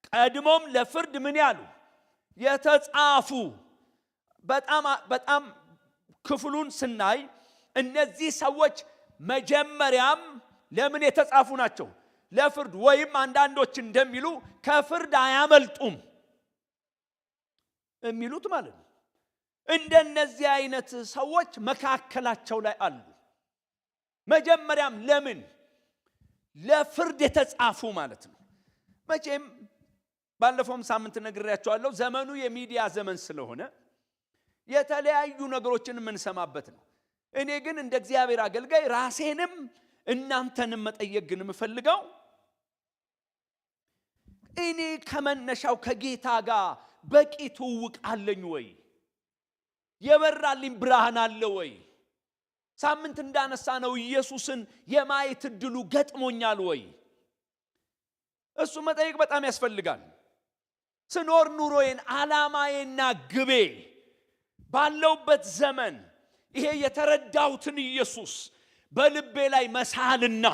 ቀድሞም ለፍርድ ምን ያሉ? የተጻፉ። በጣም ክፍሉን ስናይ እነዚህ ሰዎች መጀመሪያም ለምን የተጻፉ ናቸው? ለፍርድ፣ ወይም አንዳንዶች እንደሚሉ ከፍርድ አያመልጡም የሚሉት ማለት ነው። እንደነዚህ አይነት ሰዎች መካከላቸው ላይ አሉ። መጀመሪያም ለምን? ለፍርድ የተጻፉ ማለት ነው። መቼም ባለፈውም ሳምንት ነግሬያቸዋለሁ፣ ዘመኑ የሚዲያ ዘመን ስለሆነ የተለያዩ ነገሮችን የምንሰማበት ነው። እኔ ግን እንደ እግዚአብሔር አገልጋይ ራሴንም እናንተንም መጠየቅ ግን የምፈልገው እኔ ከመነሻው ከጌታ ጋር በቂ ትውውቅ አለኝ ወይ? የበራልኝ ብርሃን አለ ወይ? ሳምንት እንዳነሳ ነው ኢየሱስን የማየት እድሉ ገጥሞኛል ወይ? እሱ መጠየቅ በጣም ያስፈልጋል። ስኖር ኑሮዬን ዓላማዬና ግቤ ባለውበት ዘመን ይሄ የተረዳሁትን ኢየሱስ በልቤ ላይ መሳልና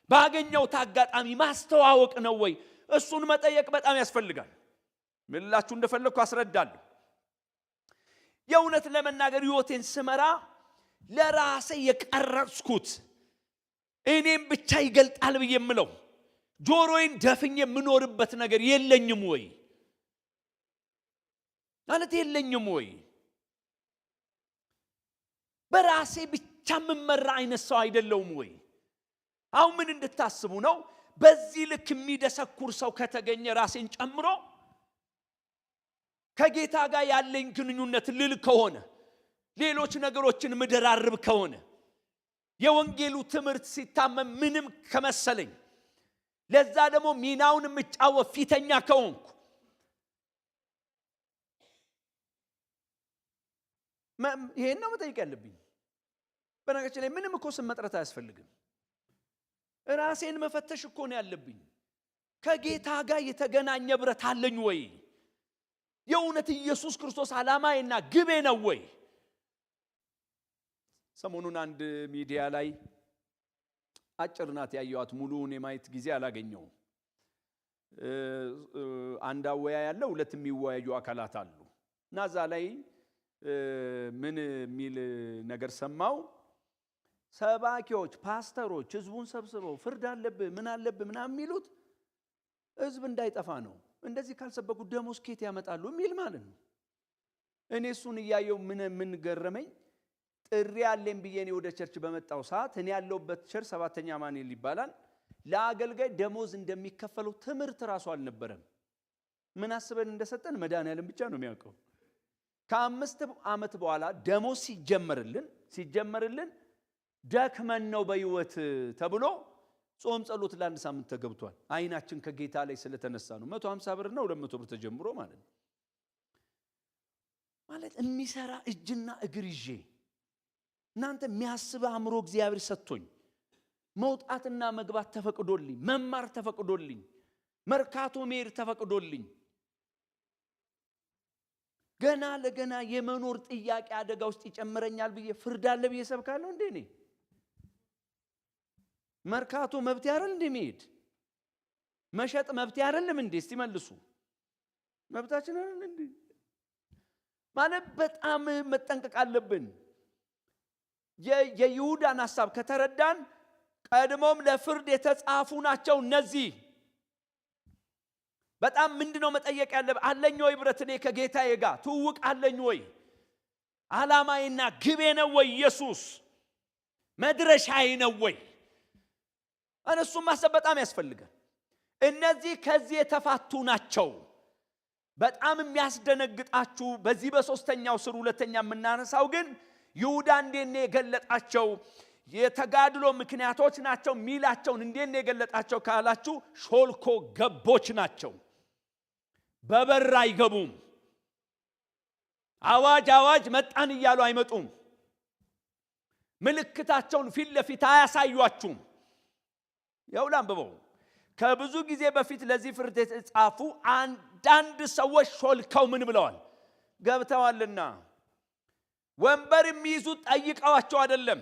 ባገኘው አጋጣሚ ማስተዋወቅ ነው ወይ? እሱን መጠየቅ በጣም ያስፈልጋል። ምንላችሁ እንደፈለኩ አስረዳለሁ። የእውነት ለመናገር ህይወቴን ስመራ ለራሴ የቀረጽኩት እኔም ብቻ ይገልጣል ብዬ የምለው ጆሮዬን ደፍኜ የምኖርበት ነገር የለኝም ወይ? ማለት የለኝም ወይ? በራሴ ብቻ የምመራ አይነት ሰው አይደለሁም ወይ? አሁን ምን እንድታስቡ ነው? በዚህ ልክ የሚደሰኩር ሰው ከተገኘ ራሴን ጨምሮ ከጌታ ጋር ያለኝ ግንኙነት ልል ከሆነ ሌሎች ነገሮችን ምደራርብ ከሆነ የወንጌሉ ትምህርት ሲታመም ምንም ከመሰለኝ ለዛ ደግሞ ሚናውን የምጫወት ፊተኛ ከሆንኩ ይሄን ነው መጠየቅ ያለብኝ። በነገራችን ላይ ምንም እኮ ስም መጥራት አያስፈልግም። ራሴን መፈተሽ እኮ ነው ያለብኝ። ከጌታ ጋር የተገናኘ ብረት አለኝ ወይ? የእውነት ኢየሱስ ክርስቶስ ዓላማዬና ግቤ ነው ወይ? ሰሞኑን አንድ ሚዲያ ላይ አጭር ናት ያየኋት፣ ሙሉውን የማየት ጊዜ አላገኘውም። አንድ አወያ ያለው ሁለት የሚወያዩ አካላት አሉ እና እዛ ላይ ምን የሚል ነገር ሰማው? ሰባኪዎች፣ ፓስተሮች ህዝቡን ሰብስበው ፍርድ አለብህ ምን አለብህ ምናምን የሚሉት ህዝብ እንዳይጠፋ ነው። እንደዚህ ካልሰበኩ ደሞዝ ከየት ያመጣሉ የሚል ማለት ነው። እኔ እሱን እያየው ምን ገረመኝ? ጥሪ አለኝ ብዬ እኔ ወደ ቸርች በመጣው ሰዓት እኔ ያለውበት ቸርች 7ኛ ማኑኤል ይባላል። ለአገልጋይ ደሞዝ እንደሚከፈለው ትምህርት ራሱ አልነበረም። ምን አስበን እንደሰጠን መድኃኒዓለም ብቻ ነው የሚያውቀው። ከ5 ዓመት በኋላ ደሞዝ ሲጀመርልን ደክመን ነው በህይወት ተብሎ ጾም ጸሎት ለአንድ ሳምንት ተገብቷል። አይናችን ከጌታ ላይ ስለተነሳ ነው። 150 ብር ነው 200 ብር ተጀምሮ ማለት ነው። ማለት የሚሰራ እጅና እግር ይዤ እናንተ የሚያስብ አእምሮ እግዚአብሔር ሰጥቶኝ መውጣትና መግባት ተፈቅዶልኝ መማር ተፈቅዶልኝ መርካቶ መሄድ ተፈቅዶልኝ ገና ለገና የመኖር ጥያቄ አደጋ ውስጥ ይጨምረኛል ብዬ ፍርድ አለ ብዬ ሰብካለሁ እንዴ? እኔ መርካቶ መብት ያረል እንዴ? መሄድ መሸጥ መብት ያረልም እንዴ? እስቲ መልሱ። መብታችን አይደል እንዴ? ማለት በጣም መጠንቀቅ አለብን። የይሁዳን ሐሳብ ከተረዳን ቀድሞም ለፍርድ የተጻፉ ናቸው እነዚህ። በጣም ምንድነው መጠየቅ ያለብን? አለኝ ወይ ብረት እኔ ከጌታዬ ጋር ትውውቅ አለኝ ወይ? ዓላማዬና ግቤ ነው ወይ? ኢየሱስ መድረሻዬ ነው ወይ? እነሱም ማሰብ በጣም ያስፈልጋል። እነዚህ ከዚህ የተፋቱ ናቸው። በጣም የሚያስደነግጣችሁ በዚህ በሶስተኛው ስር ሁለተኛ የምናነሳው ግን ይሁዳ እንዴት ነው የገለጣቸው? የተጋድሎ ምክንያቶች ናቸው ሚላቸውን እንዴት ነው የገለጣቸው ካላችሁ ሾልኮ ገቦች ናቸው። በበር አይገቡም። አዋጅ መጣን እያሉ አይመጡም። ምልክታቸውን ፊት ለፊት አያሳዩአችሁም። ያው ላንብበው። ከብዙ ጊዜ በፊት ለዚህ ፍርድ የተጻፉ አንዳንድ ሰዎች ሾልከው ምን ብለዋል? ገብተዋልና። ወንበር የሚይዙት ጠይቀዋቸው አይደለም፣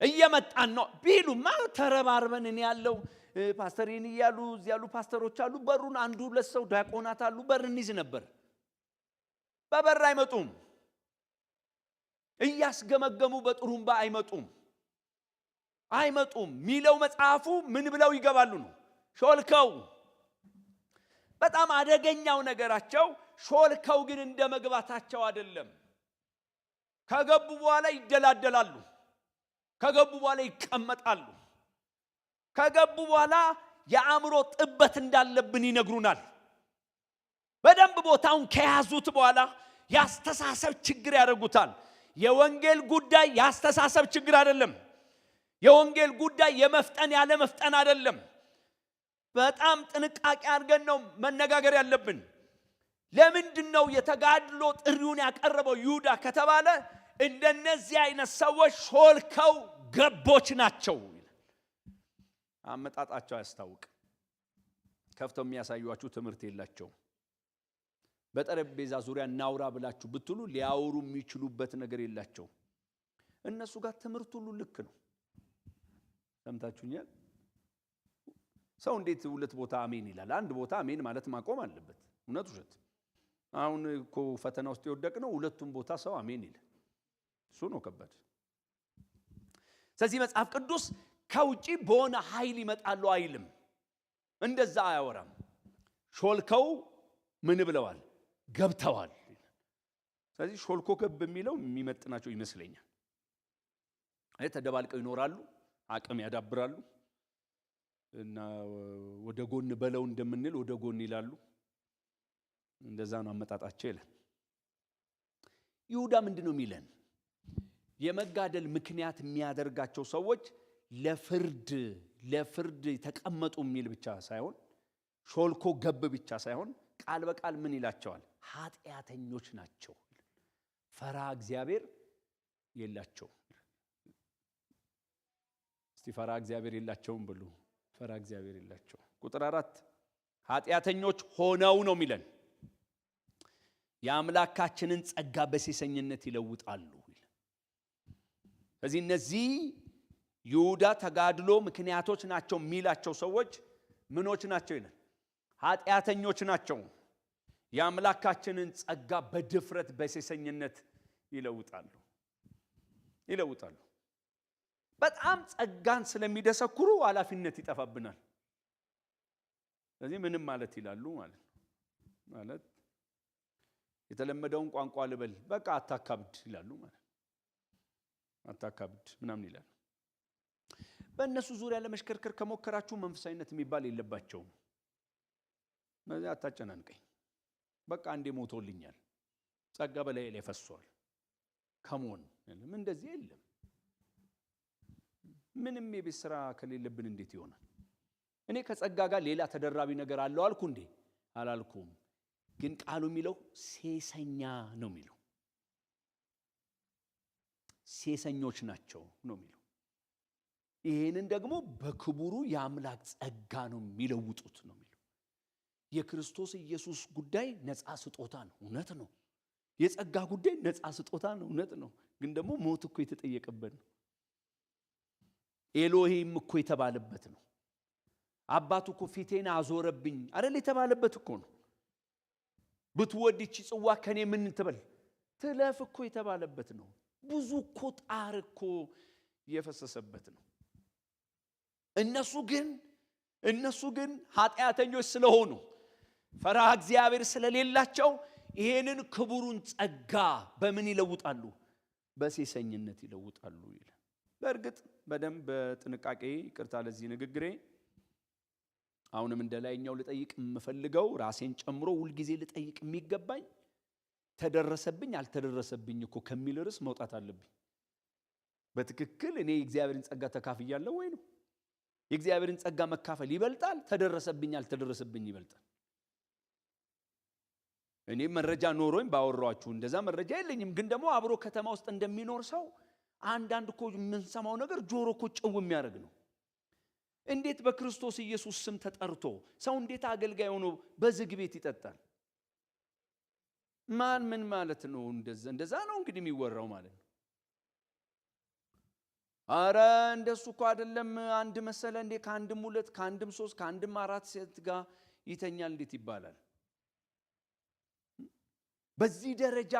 እየመጣን ነው ቢሉማ ተረባርበን እኔ ያለው ፓስተሪን ይያሉ እዚህ ያሉ ፓስተሮች አሉ፣ በሩን አንዱ ሁለት ሰው ዲያቆናት አሉ፣ በር እንይዝ ነበር። በበር አይመጡም። እያስገመገሙ በጥሩምባ አይመጡም ሚለው መጽሐፉ ምን ብለው ይገባሉ ነው? ሾልከው። በጣም አደገኛው ነገራቸው ሾልከው ግን እንደ መግባታቸው አይደለም። ከገቡ በኋላ ይደላደላሉ። ከገቡ በኋላ ይቀመጣሉ። ከገቡ በኋላ የአእምሮ ጥበት እንዳለብን ይነግሩናል። በደንብ ቦታውን ከያዙት በኋላ ያስተሳሰብ ችግር ያደርጉታል። የወንጌል ጉዳይ ያስተሳሰብ ችግር አይደለም። የወንጌል ጉዳይ የመፍጠን ያለ መፍጠን አይደለም። በጣም ጥንቃቄ አድርገን ነው መነጋገር ያለብን። ለምንድነው የተጋድሎ ጥሪውን ያቀረበው ይሁዳ ከተባለ እንደነዚህ አይነት ሰዎች ሾልከው ገቦች ናቸው። አመጣጣቸው ያስታውቅ። ከፍተው የሚያሳዩአችሁ ትምህርት የላቸው። በጠረጴዛ ዙሪያ እናውራ ብላችሁ ብትሉ ሊያወሩ የሚችሉበት ነገር የላቸው። እነሱ ጋር ትምህርት ሁሉ ልክ ነው። ሰምታችሁኛል? ሰው እንዴት ሁለት ቦታ አሜን ይላል? አንድ ቦታ አሜን ማለት ማቆም አለበት። እውነት ውሸት? አሁን እኮ ፈተና ውስጥ የወደቅነው ሁለቱም ቦታ ሰው አሜን ይላል። እሱ ነው ከባድ። ስለዚህ መጽሐፍ ቅዱስ ከውጪ በሆነ ኃይል ይመጣሉ አይልም። እንደዛ አያወራም። ሾልከው ምን ብለዋል? ገብተዋል። ስለዚህ ሾልኮ ገብ የሚለው የሚመጥናቸው ይመስለኛል። ተደባልቀው ይኖራሉ፣ አቅም ያዳብራሉ እና ወደ ጎን በለው እንደምንል ወደ ጎን ይላሉ። እንደዛ ነው አመጣጣቸው ይላል። ይሁዳ ምንድነው የሚለን? የመጋደል ምክንያት የሚያደርጋቸው ሰዎች ለፍርድ ተቀመጡ የሚል ብቻ ሳይሆን ሾልኮ ገብ ብቻ ሳይሆን ቃል በቃል ምን ይላቸዋል? ኃጢአተኞች ናቸው። ፈራ እግዚአብሔር የላቸው። እስቲ ፈራ እግዚአብሔር የላቸውም ብሉ። ፈራ እግዚአብሔር የላቸው። ቁጥር 4 ኃጢአተኞች ሆነው ነው የሚለን። የአምላካችንን ጸጋ በሴሰኝነት ይለውጣሉ። ስለዚህ እነዚህ ይሁዳ ተጋድሎ ምክንያቶች ናቸው የሚላቸው ሰዎች ምኖች ናቸው ይላል? ኃጢአተኞች ናቸው። የአምላካችንን ጸጋ በድፍረት በሴሰኝነት ይለውጣሉ። በጣም ጸጋን ስለሚደሰኩሩ ኃላፊነት ይጠፋብናል። ስለዚህ ምንም ማለት ይላሉ ማለት የተለመደውን ቋንቋ ልበል፣ በቃ አታካብድ ይላሉ ማለት አታካብድ ምናምን ይላሉ። በእነሱ ዙሪያ ለመሽከርከር ከሞከራችሁ መንፈሳዊነት የሚባል የለባቸውም። ስለዚህ አታጨናንቀኝ፣ በቃ አንዴ ሞቶልኛል፣ ጸጋ በላይ ላይ ፈሷል። ከሞን እንደዚህ የለም። ምንም የቤት ስራ ከሌለብን እንዴት ይሆናል? እኔ ከጸጋ ጋር ሌላ ተደራቢ ነገር አለው አልኩ እንዴ? አላልኩም። ግን ቃሉ የሚለው ሴሰኛ ነው የሚለው። ሴሰኞች ናቸው ነው የሚለው። ይሄንን ደግሞ በክቡሩ የአምላክ ጸጋ ነው የሚለውጡት ነው የሚለው። የክርስቶስ ኢየሱስ ጉዳይ ነፃ ስጦታ ነው፣ እውነት ነው። የጸጋ ጉዳይ ነፃ ስጦታ ነው፣ እውነት ነው። ግን ደግሞ ሞት እኮ የተጠየቀበት ነው። ኤሎሂም እኮ የተባለበት ነው። አባቱ እኮ ፊቴን አዞረብኝ አይደል የተባለበት እኮ ነው። ብትወድ ይህች ጽዋ ከኔ ምን ትበል ትለፍ እኮ የተባለበት ነው። ብዙ እኮ ጣር እኮ የፈሰሰበት ነው። እነሱ ግን ኃጢአተኞች ስለሆኑ ፈሪሃ እግዚአብሔር ስለሌላቸው ይሄንን ክቡሩን ጸጋ በምን ይለውጣሉ? በሴሰኝነት ይለውጣሉ ይላል። በእርግጥ በደንብ በጥንቃቄ ይቅርታ ለዚህ ንግግሬ። አሁንም እንደላይኛው ልጠይቅ የምፈልገው ራሴን ጨምሮ ሁልጊዜ ልጠይቅ የሚገባኝ ተደረሰብኝ አልተደረሰብኝ እኮ ከሚል ርዕስ መውጣት አለብኝ። በትክክል እኔ የእግዚአብሔርን ጸጋ ተካፍያለሁ ወይ ነው? የእግዚአብሔርን ጸጋ መካፈል ይበልጣል? ተደረሰብኝ አልተደረሰብኝ ይበልጣል? እኔ መረጃ ኖሮኝ ባወራችሁ እንደዛ መረጃ የለኝም። ግን ደግሞ አብሮ ከተማ ውስጥ እንደሚኖር ሰው አንዳንድ እኮ የምንሰማው ነገር ጆሮ እኮ ጭው የሚያደርግ ነው። እንዴት በክርስቶስ ኢየሱስ ስም ተጠርቶ ሰው እንዴት አገልጋይ ሆኖ በዝግ ቤት ይጠጣል? ማን ምን ማለት ነው? እንደዛ ነው እንግዲህ የሚወራው ማለት ነው። አረ እንደሱ እኮ አይደለም። አንድ መሰለ እንዴ ከአንድም ሁለት ከአንድም ሶስት ከአንድም አራት ሴት ጋር ይተኛል እንዴት ይባላል? በዚህ ደረጃ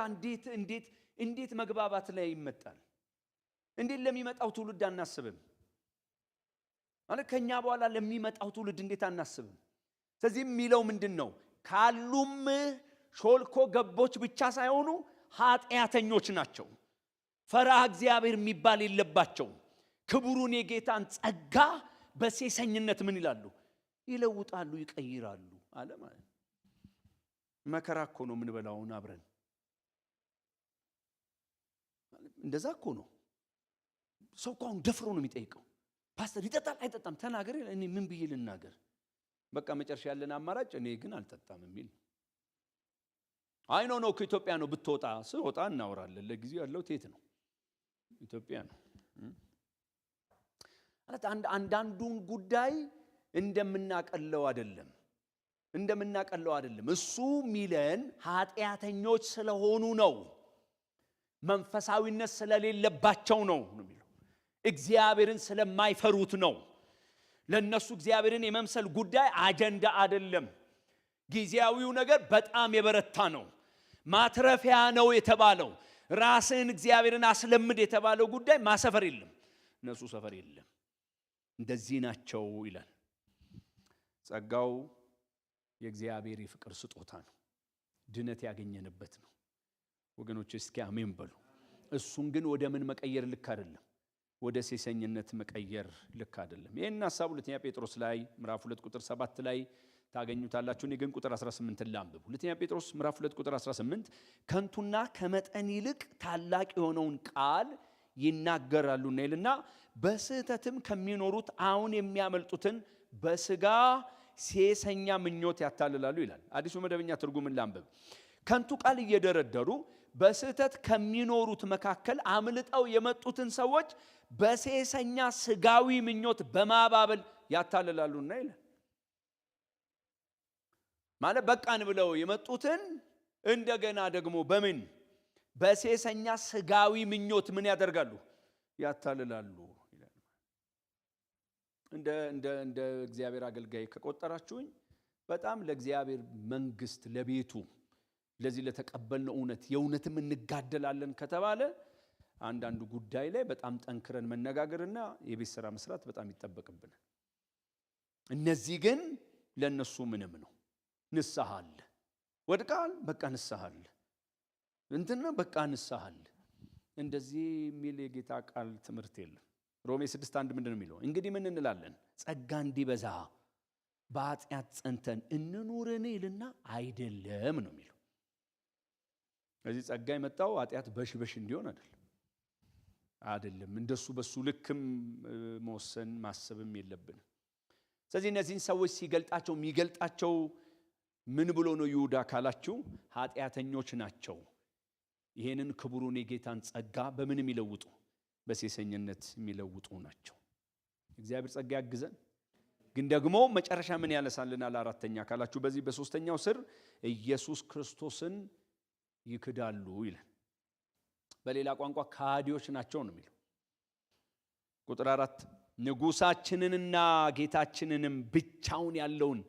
እንዴት መግባባት ላይ ይመጣል? እንዴት ለሚመጣው ትውልድ አናስብም? ማለት ከኛ በኋላ ለሚመጣው ትውልድ እንዴት አናስብም? ስለዚህ የሚለው ምንድነው? ካሉም ሾልኮ ገቦች ብቻ ሳይሆኑ ኃጢአተኞች ናቸው። ፈሪሃ እግዚአብሔር የሚባል የለባቸው። ክቡሩን የጌታን ጸጋ በሴሰኝነት ምን ይላሉ? ይለውጣሉ፣ ይቀይራሉ አለ ማለት። መከራ እኮ ነው የምንበላውን አብረን። እንደዛ እኮ ነው። ሰው እኮ አሁን ደፍሮ ነው የሚጠይቀው። ፓስተር ይጠጣል አይጠጣም? ተናገር። እኔ ምን ብዬ ልናገር? በቃ መጨረሻ ያለን አማራጭ እኔ ግን አልጠጣም የሚል። አይ ነው ከኢትዮጵያ ነው ብትወጣ ስወጣ እናወራለን። ለጊዜው ያለው ቴት ነው ኢትዮጵያ ነው። አንዳንዱን ጉዳይ እንደምናቀለው አይደለም። እሱ ሚለን ኃጢአተኞች ስለሆኑ ነው፣ መንፈሳዊነት ስለሌለባቸው ነው የሚለው። እግዚአብሔርን ስለማይፈሩት ነው። ለነሱ እግዚአብሔርን የመምሰል ጉዳይ አጀንዳ አይደለም። ጊዜያዊው ነገር በጣም የበረታ ነው። ማትረፊያ ነው የተባለው ራስን እግዚአብሔርን አስለምድ የተባለው ጉዳይ ማሰፈር የለም። እነሱ ሰፈር የለም። እንደዚህ ናቸው ይላል። ጸጋው የእግዚአብሔር የፍቅር ስጦታ ነው። ድነት ያገኘንበት ነው። ወገኖች እስኪ አሜን በሉ። እሱን ግን ወደ ምን መቀየር ልክ አይደለም። ወደ ሴሰኝነት መቀየር ልክ አይደለም። ይሄን ሐሳብ ሁለተኛ ጴጥሮስ ላይ ምዕራፍ 2 ቁጥር 7 ላይ ታገኙታላችሁ። እኔ ግን ቁጥር 18 ላንብብ። ሁለተኛ ጴጥሮስ ምዕራፍ 2 ቁጥር 18 ከንቱና ከመጠን ይልቅ ታላቅ የሆነውን ቃል ይናገራሉና ይልና በስህተትም ከሚኖሩት አሁን የሚያመልጡትን በስጋ ሴሰኛ ምኞት ያታልላሉ ይላል። አዲሱ መደበኛ ትርጉምን ላንብብ። ከንቱ ቃል እየደረደሩ በስህተት ከሚኖሩት መካከል አምልጠው የመጡትን ሰዎች በሴሰኛ ስጋዊ ምኞት በማባበል ያታልላሉና ይላል። ማለት በቃን ብለው የመጡትን እንደገና ደግሞ በምን በሴሰኛ ስጋዊ ምኞት ምን ያደርጋሉ? ያታልላሉ ይላል። እንደ እግዚአብሔር አገልጋይ ከቆጠራችሁኝ በጣም ለእግዚአብሔር መንግስት ለቤቱ ለዚህ ለተቀበልነው እውነት የእውነትም እንጋደላለን ከተባለ አንዳንዱ ጉዳይ ላይ በጣም ጠንክረን መነጋገርና የቤት ስራ መስራት በጣም ይጠበቅብናል። እነዚህ ግን ለነሱ ምንም ነው። ንስሐ አለ። ወድቃል፣ በቃ ንስሐ አለ። እንትና በቃ ንስሐ አለ። እንደዚህ የሚል የጌታ ቃል ትምህርት የለም። ሮሜ 6:1 ምንድነው የሚለው? እንግዲህ ምን እንላለን? ጸጋ እንዲበዛ በኃጢአት ጸንተን እንኑርን ይልና አይደለም ነው የሚለው። ስለዚህ ጸጋ የመጣው ኃጢአት በሽበሽ እንዲሆን አይደለም። እንደሱ በሱ ልክም መወሰን ማሰብም የለብንም። ስለዚህ እነዚህን ሰዎች ሲገልጣቸው የሚገልጣቸው ምን ብሎ ነው ይሁዳ ካላችሁ ኃጢአተኞች ናቸው። ይሄንን ክቡሩን የጌታን ጸጋ በምን የሚለውጡ? በሴሰኝነት የሚለውጡ ናቸው። እግዚአብሔር ጸጋ ያግዘን። ግን ደግሞ መጨረሻ ምን ያነሳልናል? አራተኛ ካላችሁ በዚህ በሶስተኛው ስር ኢየሱስ ክርስቶስን ይክዳሉ ይላል። በሌላ ቋንቋ ካዲዎች ናቸው ነው የሚለው። ቁጥር 4 ንጉሳችንንና ጌታችንንም ብቻውን ያለውን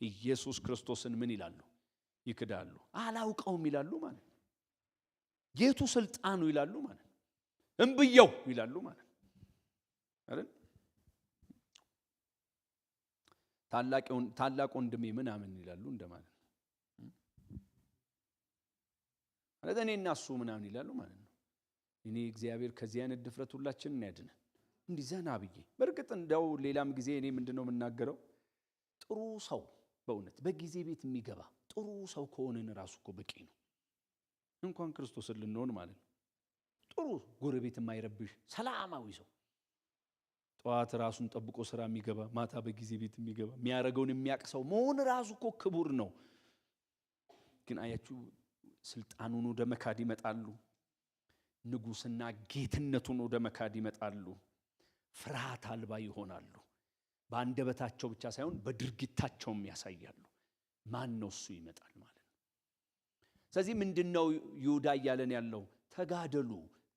ኢየሱስ ክርስቶስን ምን ይላሉ? ይክዳሉ። አላውቀውም ይላሉ ማለት ነው። ጌቱ ስልጣኑ ይላሉ ማለት ነው። እንብየው ይላሉ ማለት ነው አይደል? ታላቅ ወንድሜ ምናምን ይላሉ እንደማለት ነው። ማለት እኔና እሱ ምናምን ይላሉ ማለት ነው። እኔ እግዚአብሔር ከዚህ አይነት ድፍረት ሁላችንን ያድነን። እንዲህ ዘና ብዬ በርግጥ እንደው ሌላም ጊዜ እኔ ምንድነው የምናገረው? ጥሩ ሰው በእውነት በጊዜ ቤት የሚገባ ጥሩ ሰው ከሆነን ራሱ እኮ በቂ ነው። እንኳን ክርስቶስን ልንሆን ማለት ነው። ጥሩ ጎረቤት የማይረብሽ ሰላማዊ ሰው፣ ጠዋት ራሱን ጠብቆ ስራ የሚገባ ማታ በጊዜ ቤት የሚገባ የሚያረገውን የሚያውቅ ሰው መሆን ራሱ እኮ ክቡር ነው። ግን አያችሁ ስልጣኑን ወደ መካድ ይመጣሉ። ንጉስና ጌትነቱን ወደ መካድ ይመጣሉ። ፍርሃት አልባ ይሆናሉ። በአንደበታቸው ብቻ ሳይሆን በድርጊታቸውም ያሳያሉ። ማን ነው እሱ ይመጣል ማለት ነው። ስለዚህ ምንድነው ይሁዳ እያለን ያለው? ተጋደሉ፣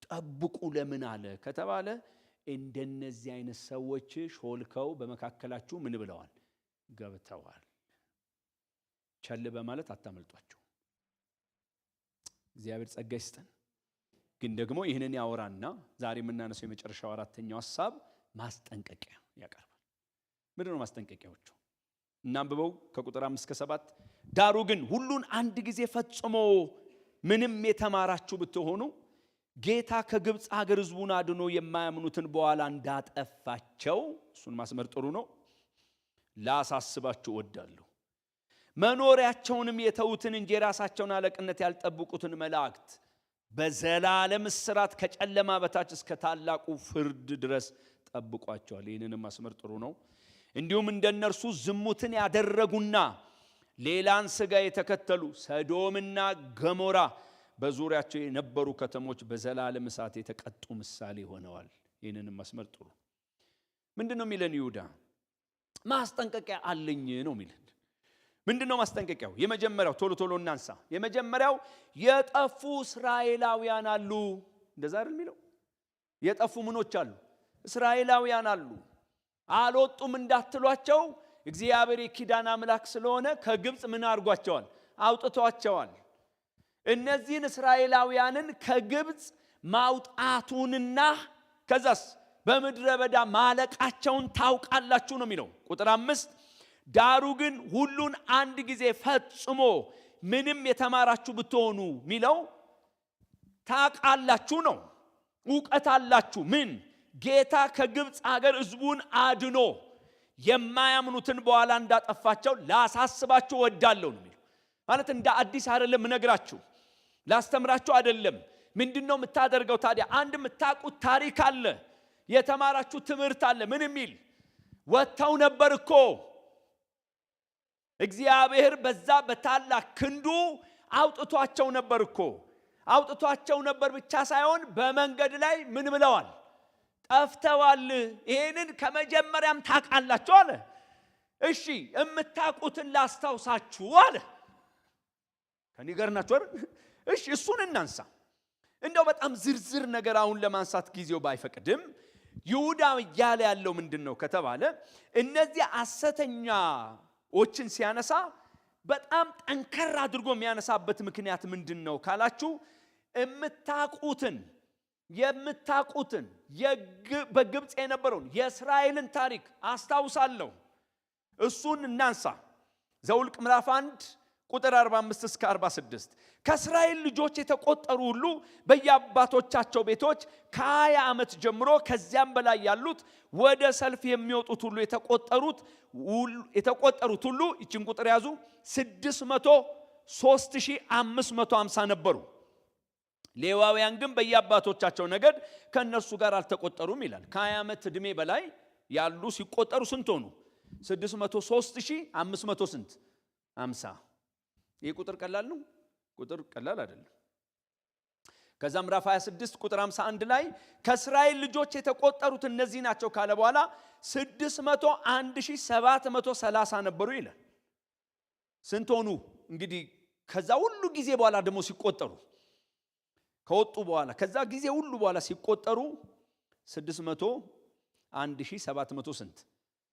ጠብቁ ለምን አለ ከተባለ እንደነዚህ አይነት ሰዎች ሾልከው በመካከላችሁ ምን ብለዋል? ገብተዋል። ቸል በማለት አታመልጧቸው። እግዚአብሔር ጸጋ ይስጠን። ግን ደግሞ ይህንን ያወራና ዛሬ የምናነሳው የመጨረሻው አራተኛው ሐሳብ ማስጠንቀቂያ ያቀርባል። ምንድነው ማስጠንቀቂያዎቹ? እናንብበው ከቁጥር 5 እስከ 7። ዳሩ ግን ሁሉን አንድ ጊዜ ፈጽሞ ምንም የተማራችሁ ብትሆኑ ጌታ ከግብፅ ሀገር ሕዝቡን አድኖ የማያምኑትን በኋላ እንዳጠፋቸው እሱን ማስመር ጥሩ ነው። ላሳስባችሁ እወዳለሁ። መኖሪያቸውንም የተዉትን እንጂ የራሳቸውን አለቅነት ያልጠብቁትን መላእክት በዘላለም እስራት ከጨለማ በታች እስከ ታላቁ ፍርድ ድረስ ጠብቋቸዋል። ይህንንም ማስመር ጥሩ ነው። እንዲሁም እንደነርሱ ዝሙትን ያደረጉና ሌላን ሥጋ የተከተሉ ሰዶምና ገሞራ በዙሪያቸው የነበሩ ከተሞች በዘላለም እሳት የተቀጡ ምሳሌ ሆነዋል። ይህንንም ማስመር ጥሩ። ምንድነው የሚለን ይሁዳ? ማስጠንቀቂያ አለኝ ነው የሚለን። ምንድነው ማስጠንቀቂያው? የመጀመሪያው ቶሎ እናንሳ። የመጀመሪያው የጠፉ እስራኤላውያን አሉ። እንደዛ አይደል የሚለው? የጠፉ ምኖች አሉ? እስራኤላውያን አሉ። አልወጡም እንዳትሏቸው እግዚአብሔር የኪዳን አምላክ ስለሆነ ከግብፅ ምን አድርጓቸዋል? አውጥቷቸዋል። እነዚህን እስራኤላውያንን ከግብፅ ማውጣቱንና ከዛስ በምድረ በዳ ማለቃቸውን ታውቃላችሁ ነው የሚለው ቁጥር 5። ዳሩ ግን ሁሉን አንድ ጊዜ ፈጽሞ ምንም የተማራችሁ ብትሆኑ ሚለው ታውቃላችሁ ነው። ዕውቀት አላችሁ። ምን? ጌታ ከግብፅ ሀገር ሕዝቡን አድኖ የማያምኑትን በኋላ እንዳጠፋቸው ላሳስባችሁ እወዳለሁ ነው የሚለው። ማለት እንደ አዲስ አይደለም ነግራችሁ፣ ላስተምራችሁ አይደለም። ምንድነው የምታደርገው ታዲያ? አንድ የምታውቁት ታሪክ አለ፣ የተማራችሁ ትምህርት አለ። ምን የሚል? ወጥተው ነበር እኮ እግዚአብሔር በዛ በታላቅ ክንዱ አውጥቷቸው ነበር እኮ። አውጥቷቸው ነበር ብቻ ሳይሆን በመንገድ ላይ ምን ብለዋል? ጠፍተዋል። ይሄንን ከመጀመሪያም ታውቃላችሁ አለ። እሺ የምታውቁትን ላስታውሳችሁ አለ። ከኔ ጋር ናችሁ አይደል? እሺ እሱን እናንሳ። እንደው በጣም ዝርዝር ነገር አሁን ለማንሳት ጊዜው ባይፈቅድም ይሁዳ እያለ ያለው ምንድነው ከተባለ እነዚህ ሐሰተኛዎችን ሲያነሳ በጣም ጠንከር አድርጎ የሚያነሳበት ምክንያት ምንድነው ካላችሁ የምታውቁትን በግብፅ የነበረውን የእስራኤልን ታሪክ አስታውሳለሁ። እሱን እናንሳ። ዘኍልቍ ምዕራፍ 1 ቁጥር 45 እስከ 46 ከእስራኤል ልጆች የተቆጠሩ ሁሉ በየአባቶቻቸው ቤቶች ከ20 ዓመት ጀምሮ ከዚያም በላይ ያሉት ወደ ሰልፍ የሚወጡት ሁሉ የተቆጠሩት ሁሉ ይችን ቁጥር ያዙ 603,550 ነበሩ። ሌዋውያን ግን በየአባቶቻቸው ነገድ ከነሱ ጋር አልተቆጠሩም ይላል። ከ20 ዓመት ዕድሜ በላይ ያሉ ሲቆጠሩ ስንት ሆኑ? 603,500 ስንት? 50። ይህ ቁጥር ቀላል ነው? ቁጥር ቀላል አይደለም። ከዛ ምዕራፍ 26 ቁጥር 51 ላይ ከእስራኤል ልጆች የተቆጠሩት እነዚህ ናቸው ካለ በኋላ 601,730 ነበሩ ይላል። ስንት ሆኑ እንግዲህ? ከዛ ሁሉ ጊዜ በኋላ ደግሞ ሲቆጠሩ ከወጡ በኋላ ከዛ ጊዜ ሁሉ በኋላ ሲቆጠሩ 601,700 ስንት?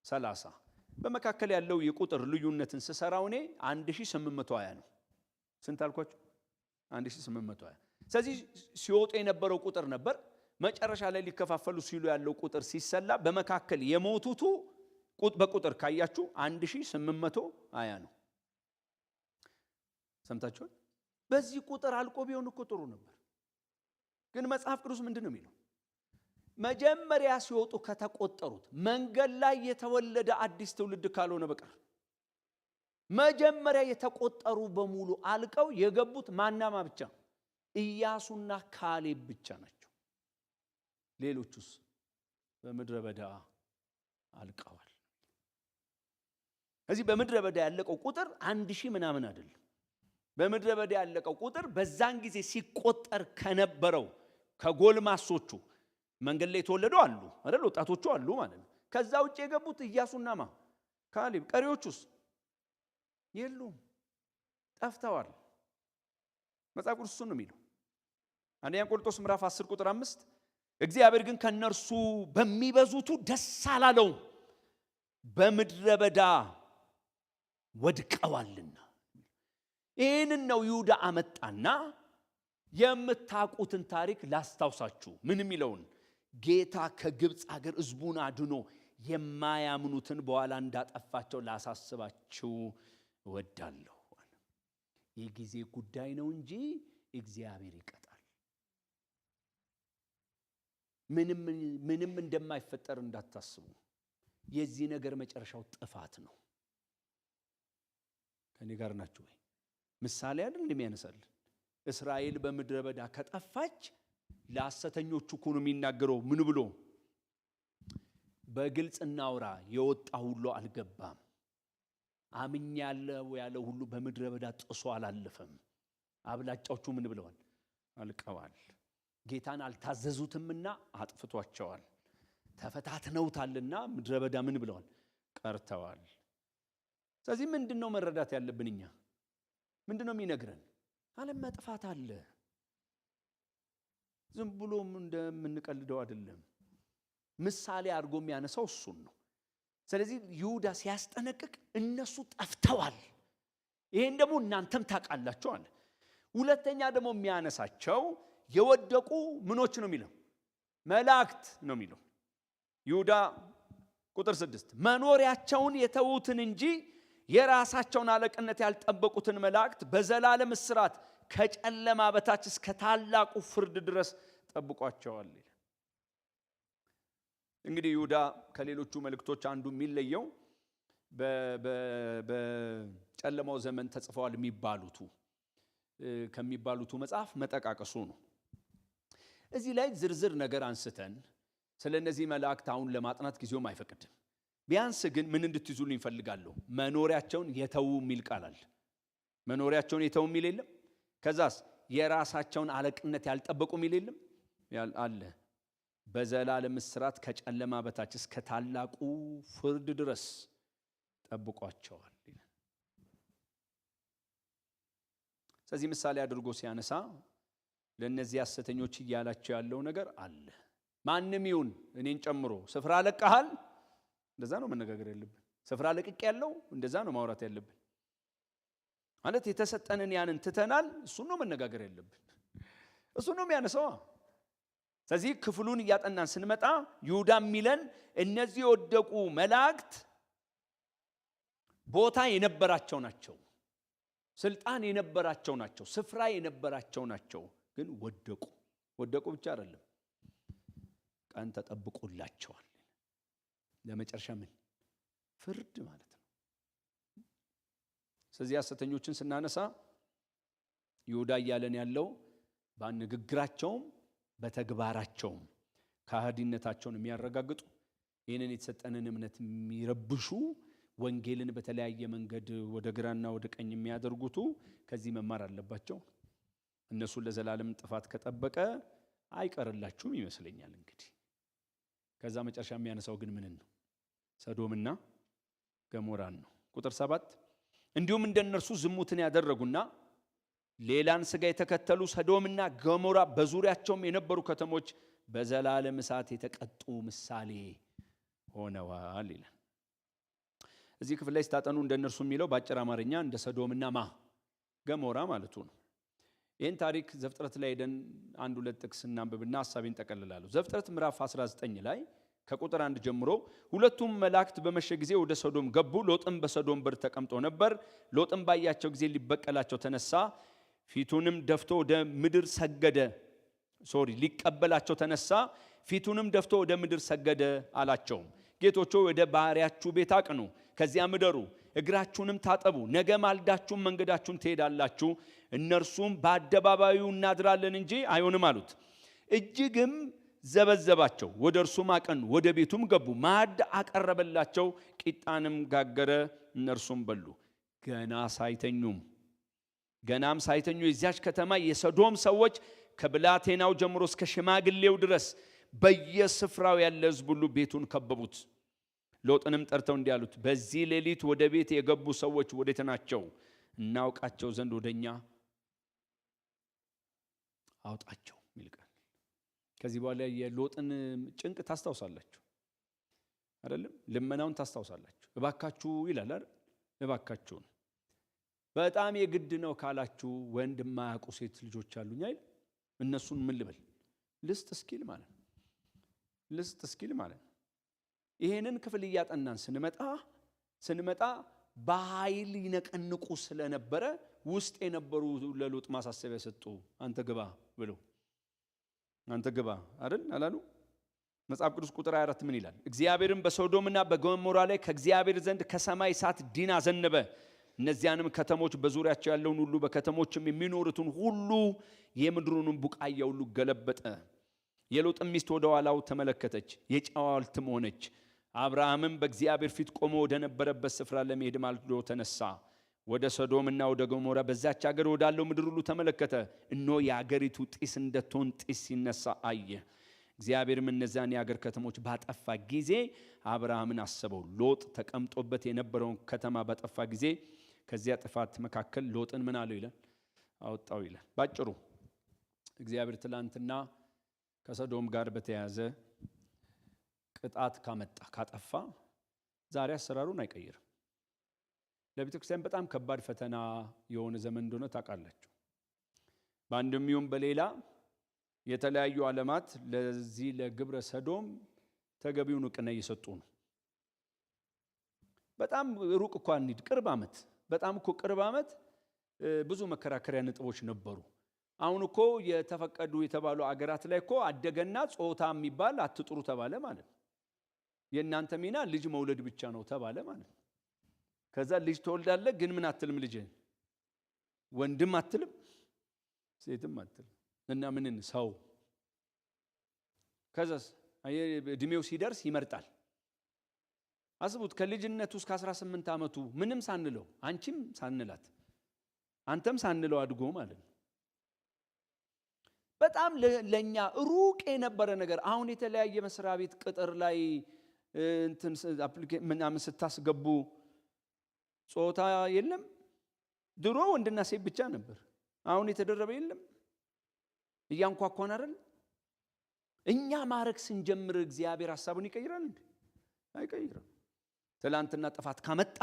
30። በመካከል ያለው የቁጥር ልዩነትን ስሰራው እኔ 1820 ነው። ስንት አልኳችሁ? 1820። ስለዚህ ሲወጡ የነበረው ቁጥር ነበር። መጨረሻ ላይ ሊከፋፈሉ ሲሉ ያለው ቁጥር ሲሰላ በመካከል የሞቱቱ በቁጥር ካያችሁ 1820 ነው። ሰምታችኋል? በዚህ ቁጥር አልቆ ቢሆን እኮ ጥሩ ነበር። ግን መጽሐፍ ቅዱስ ምንድን ነው የሚለው? መጀመሪያ ሲወጡ ከተቆጠሩት መንገድ ላይ የተወለደ አዲስ ትውልድ ካልሆነ በቀር መጀመሪያ የተቆጠሩ በሙሉ አልቀው የገቡት ማናማ ብቻ? ኢያሱና ካሌብ ብቻ ናቸው። ሌሎቹስ በምድረ በዳ አልቀዋል። እዚህ በምድረ በዳ ያለቀው ቁጥር 1000 ምናምን አይደለም። በምድረ በዳ ያለቀው ቁጥር በዛን ጊዜ ሲቆጠር ከነበረው ከጎልማሶቹ መንገድ ላይ የተወለዱ አሉ አይደል? ወጣቶቹ አሉ ማለት ነው። ከዛ ውጭ የገቡት ኢያሱና ካሌብ፣ ቀሪዎቹስ የሉም፣ ጠፍተዋል። መጽሐፍ ቅዱስ እሱን ነው የሚለው። አንደኛ ቆሮንቶስ ምዕራፍ 10 ቁጥር 5 እግዚአብሔር ግን ከነርሱ በሚበዙቱ ደስ አላለውም፣ በምድረ በዳ ወድቀዋልና። ይህንን ነው ይሁዳ አመጣና የምታውቁትን ታሪክ ላስታውሳችሁ። ምን የሚለውን? ጌታ ከግብፅ ሀገር ሕዝቡን አድኖ የማያምኑትን በኋላ እንዳጠፋቸው ላሳስባችሁ እወዳለሁ። የጊዜ ጉዳይ ነው እንጂ እግዚአብሔር ይቀጣል። ምንም እንደማይፈጠር እንዳታስቡ። የዚህ ነገር መጨረሻው ጥፋት ነው። ከኔ ጋር ናችሁ ወይ? ምሳሌ አይደል እንደሚያነሳልን? እስራኤል በምድረ በዳ ከጠፋች ለሐሰተኞቹ እኮ ነው የሚናገረው። ምን ብሎ? በግልጽ እናውራ፣ የወጣ ሁሉ አልገባም፣ አምኛለሁ ያለው ሁሉ በምድረ በዳ ጥሶ አላለፈም። አብላጫዎቹ ምን ብለዋል? አልቀዋል። ጌታን አልታዘዙትምና አጥፍቷቸዋል። ተፈታትነውታልና ምድረ በዳ ምን ብለዋል? ቀርተዋል። ስለዚህ ምንድነው መረዳት ያለብን? እኛ ምንድነው የሚነግረን? ዓለም መጥፋት አለ። ዝም ብሎ እንደምንቀልደው አይደለም። ምሳሌ አድርጎ የሚያነሳው እሱን ነው። ስለዚህ ይሁዳ ሲያስጠነቅቅ እነሱ ጠፍተዋል፣ ይሄን ደግሞ እናንተም ታውቃላችሁ አለ። ሁለተኛ ደግሞ የሚያነሳቸው የወደቁ ምኖች ነው የሚለው? መላእክት ነው የሚለው። ይሁዳ ቁጥር 6 መኖሪያቸውን የተዉትን እንጂ የራሳቸውን አለቅነት ያልጠበቁትን መላእክት በዘላለም እስራት ከጨለማ በታች እስከ ታላቁ ፍርድ ድረስ ጠብቋቸዋል። እንግዲህ ይሁዳ ከሌሎቹ መልእክቶች አንዱ የሚለየው በጨለማው ዘመን ተጽፈዋል ከሚባሉቱ መጽሐፍ መጠቃቀሱ ነው። እዚህ ላይ ዝርዝር ነገር አንስተን ስለ እነዚህ መላእክት አሁን ለማጥናት ጊዜውም አይፈቅድም። ቢያንስ ግን ምን እንድትይዙልኝ እፈልጋለሁ? መኖሪያቸውን የተዉ የሚል ቃል አለ። መኖሪያቸውን የተዉ የሚል የለም። ከዛስ የራሳቸውን አለቅነት ያልጠበቁ የሚል የለም አለ። በዘላለም እስራት ከጨለማ በታች እስከ ታላቁ ፍርድ ድረስ ጠብቋቸዋል። ስለዚህ ምሳሌ አድርጎ ሲያነሳ ለእነዚህ ሐሰተኞች እያላቸው ያለው ነገር አለ። ማንም ይሁን እኔን ጨምሮ ስፍራ ለቀሃል፣ እንደዛ ነው መነጋገር ያለብን። ስፍራ ለቅቅ ያለው እንደዛ ነው ማውራት ያለብን። ማለት የተሰጠንን ያንን ትተናል፣ እሱን ነው መነጋገር ያለብን። እሱን ነው የሚያነሳው። ስለዚህ ክፍሉን እያጠናን ስንመጣ ይሁዳ የሚለን እነዚህ የወደቁ መላእክት ቦታ የነበራቸው ናቸው፣ ስልጣን የነበራቸው ናቸው፣ ስፍራ የነበራቸው ናቸው። ግን ወደቁ ብቻ አይደለም፣ ቀን ተጠብቆላቸዋል። ለመጨረሻ ምን ፍርድ ማለት ነው። ስለዚህ ሐሰተኞችን ስናነሳ ይሁዳ እያለን ያለው በንግግራቸውም በተግባራቸውም ከሃዲነታቸውን የሚያረጋግጡ ይህንን የተሰጠንን እምነት የሚረብሹ ወንጌልን በተለያየ መንገድ ወደ ግራና ወደ ቀኝ የሚያደርጉቱ ከዚህ መማር አለባቸው። እነሱን ለዘላለም ጥፋት ከጠበቀ አይቀርላችሁም ይመስለኛል። እንግዲህ ከዛ መጨረሻ የሚያነሳው ግን ምንን ነው? ሰዶምና ገሞራን ነው። ቁጥር 7 እንዲሁም እንደነርሱ ዝሙትን ያደረጉና ሌላን ሥጋ የተከተሉ ሰዶምና ገሞራ በዙሪያቸውም የነበሩ ከተሞች በዘላለም እሳት የተቀጡ ምሳሌ ሆነዋል ይላል። እዚህ ክፍል ላይ ስታጠኑ እንደነርሱ የሚለው በአጭር አማርኛ እንደ ሰዶምና ገሞራ ማለቱ ነው። ይህን ታሪክ ዘፍጥረት ላይ ሄደን 1-2 ጥቅስ እናንብብና ሐሳቤን ጠቀልላለሁ። ዘፍጥረት ምዕራፍ 19 ላይ ከቁጥር 1 ጀምሮ ሁለቱም መላእክት በመሸ ጊዜ ወደ ሰዶም ገቡ። ሎጥም በሰዶም በር ተቀምጦ ነበር። ሎጥም ባያቸው ጊዜ ሊበቀላቸው ተነሳ። ፊቱንም ደፍቶ ወደ ምድር ሰገደ። ሊቀበላቸው ተነሳ። ፊቱንም ደፍቶ ወደ ምድር ሰገደ። አላቸውም ጌቶቹ ወደ ባሪያችሁ ቤት አቅኑ፣ ከዚያ ምደሩ፣ እግራችሁንም ታጠቡ፣ ነገ ማልዳችሁም መንገዳችሁን ትሄዳላችሁ። እነርሱም በአደባባዩ እናድራለን እንጂ አይሆንም አሉት። እጅግም ዘበዘባቸው። ወደ እርሱም አቀኑ፣ ወደ ቤቱም ገቡ። ማዕድ አቀረበላቸው፣ ቂጣንም ጋገረ፣ እነርሱም በሉ። ገናም ሳይተኙ የዚያች ከተማ የሰዶም ሰዎች ከብላቴናው ጀምሮ እስከ ሽማግሌው ድረስ በየስፍራው ያለ ሕዝብ ሁሉ ቤቱን ከበቡት። ሎጥንም ጠርተው እንዲህ አሉት፣ በዚህ ሌሊት ወደ ቤት የገቡ ሰዎች ወዴት ናቸው? እናውቃቸው ዘንድ ወደኛ አውጣቸው ይልቃል። ከዚህ በኋላ የሎጥን ጭንቅ ታስታውሳላችሁ አይደለም? ልመናውን ታስታውሳላችሁ። እባካችሁ ይላል አይደል? እባካችሁ ነው። በጣም የግድ ነው ካላችሁ ወንድ የማያውቁ ሴት ልጆች አሉኝ አይደል? እነሱን ምን ልበል? ልስጥ እስኪል ማለት ነው። ልስጥ እስኪል ማለት ነው። ይሄንን ክፍል እያጠናን ስንመጣ በኃይል ይነቀንቁ ስለነበረ ውስጥ የነበሩ ለሎጥ ማሳሰቢያ ሰጡ። አንተ ግባ ብለው አንተ ግባ አይደል አላሉ? መጽሐፍ ቅዱስ ቁጥር 24 ምን ይላል? እግዚአብሔርም በሶዶምና በገሞራ ላይ ከእግዚአብሔር ዘንድ ከሰማይ እሳት ዲን አዘነበ። እነዚያንም ከተሞች በዙሪያቸው ያለውን ሁሉ በከተሞችም የሚኖሩትን ሁሉ የምድሩንም ቡቃያ ሁሉ ገለበጠ። የሎጥም ሚስት ወደ ኋላው ተመለከተች፣ የጨው ሐውልትም ሆነች። አብርሃምም በእግዚአብሔር ፊት ቆሞ ወደ ነበረበት ስፍራ ለመሄድ ማልዶ ተነሳ። ወደ ሶዶምና ወደ ገሞራ በዛች ሀገር ወዳለው ምድር ሁሉ ተመለከተ። እነሆ የአገሪቱ ጢስ እንደትሆን ጢስ ሲነሳ አየ። እግዚአብሔርም እነዚያን የአገር ከተሞች ባጠፋ ጊዜ አብርሃምን አሰበው። ሎጥ ተቀምጦበት የነበረውን ከተማ ባጠፋ ጊዜ ከዚያ ጥፋት መካከል ሎጥን ምን አለው ይላል? አወጣው ይላል። ባጭሩ እግዚአብሔር ትላንትና ከሶዶም ጋር በተያያዘ ቅጣት ካጠፋ ዛሬ አሰራሩን አይቀይርም። ለቤተ ክርስቲያን በጣም ከባድ ፈተና የሆነ ዘመን እንደሆነ ታውቃላችሁ። በአንድም ይሁን በሌላ የተለያዩ ዓለማት ለዚህ ለግብረ ሰዶም ተገቢውን ዕውቅና እየሰጡ ነው። በጣም ሩቅ እኮ አንሂድ፣ ቅርብ ዓመት በጣም እኮ ቅርብ ዓመት ብዙ መከራከሪያ ነጥቦች ነበሩ። አሁን እኮ የተፈቀዱ የተባሉ አገራት ላይ እኮ አደገና ጾታ የሚባል አትጥሩ ተባለ ማለት ነው። የእናንተ ሚና ልጅ መውለድ ብቻ ነው ተባለ ማለት ነው። ከዛ ልጅ ትወልዳለህ፣ ግን ምን አትልም? ልጅ ወንድም አትልም፣ ሴትም አትልም። እና ምንን ሰው ከዛስ እድሜው ሲደርስ ይመርጣል። አስቡት፣ ከልጅነቱ እስከ 18 ዓመቱ ምንም ሳንለው፣ አንቺም ሳንላት አንተም ሳንለው አድጎ ማለት ነው። በጣም ለኛ ሩቅ የነበረ ነገር አሁን የተለያየ መስሪያ ቤት ቅጥር ላይ እንትን ምናምን ስታስገቡ ጾታ የለም። ድሮ ወንድና ሴት ብቻ ነበር። አሁን የተደረበ የለም። እያንኳኳን አይደል? እኛ ማረክ ስንጀምር እግዚአብሔር ሐሳቡን ይቀይራል እንዴ? አይቀይርም። ትላንትና ጥፋት ካመጣ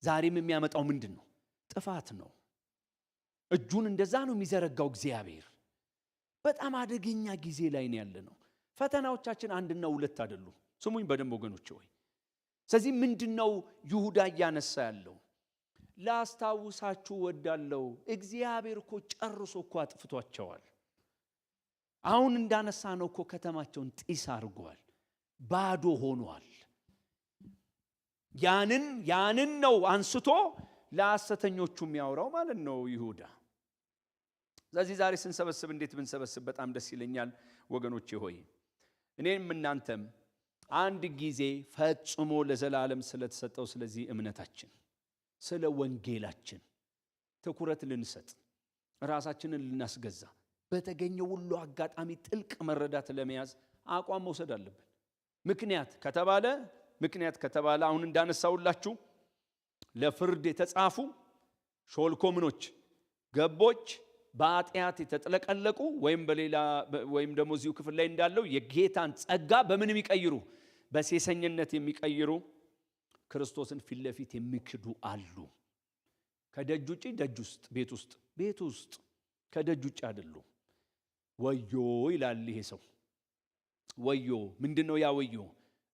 ዛሬም የሚያመጣው ምንድን ነው? ጥፋት ነው። እጁን እንደዛ ነው የሚዘረጋው እግዚአብሔር። በጣም አደገኛ ጊዜ ላይ ነው ያለነው። ፈተናዎቻችን አንድና ሁለት አይደሉም። ስሙኝ በደንብ ወገኖቼ ሆይ። ስለዚህ ምንድነው ይሁዳ እያነሳ ያለው? ላስታውሳችሁ ወዳለው እግዚአብሔር እኮ ጨርሶ እኮ አጥፍቷቸዋል። አሁን እንዳነሳ ነው እኮ ከተማቸውን ጢስ አድርጓል፣ ባዶ ሆኗል። ያንን ነው አንስቶ ለሐሰተኞቹ የሚያወራው ማለት ነው ይሁዳ። ስለዚህ ዛሬ ስንሰበስብ እንዴት ብንሰበስብ በጣም ደስ ይለኛል ወገኖቼ ሆይ። እኔም እናንተም አንድ ጊዜ ፈጽሞ ለዘላለም ስለተሰጠው ስለዚህ እምነታችን ስለ ወንጌላችን ትኩረት ልንሰጥ፣ ራሳችንን ልናስገዛ፣ በተገኘው ሁሉ አጋጣሚ ጥልቅ መረዳት ለመያዝ አቋም መውሰድ አለብን። ምክንያት ከተባለ አሁን እንዳነሳውላችሁ ለፍርድ የተጻፉ ሾልኮ ምኖች ገቦች በኃጢአት የተጥለቀለቁ ወይም ደግሞ እዚሁ ክፍል ላይ እንዳለው የጌታን ጸጋ በምን የሚቀይሩ? በሴሰኝነት የሚቀይሩ ክርስቶስን ፊት ለፊት የሚክዱ አሉ። ከደጅ ውጪ ደጅ ውስጥ፣ ቤት ውስጥ ከደጅ ውጪ አይደሉ። ወዮ ይላል ይሄ ሰው። ወዮ ምንድነው ያ ወዮ?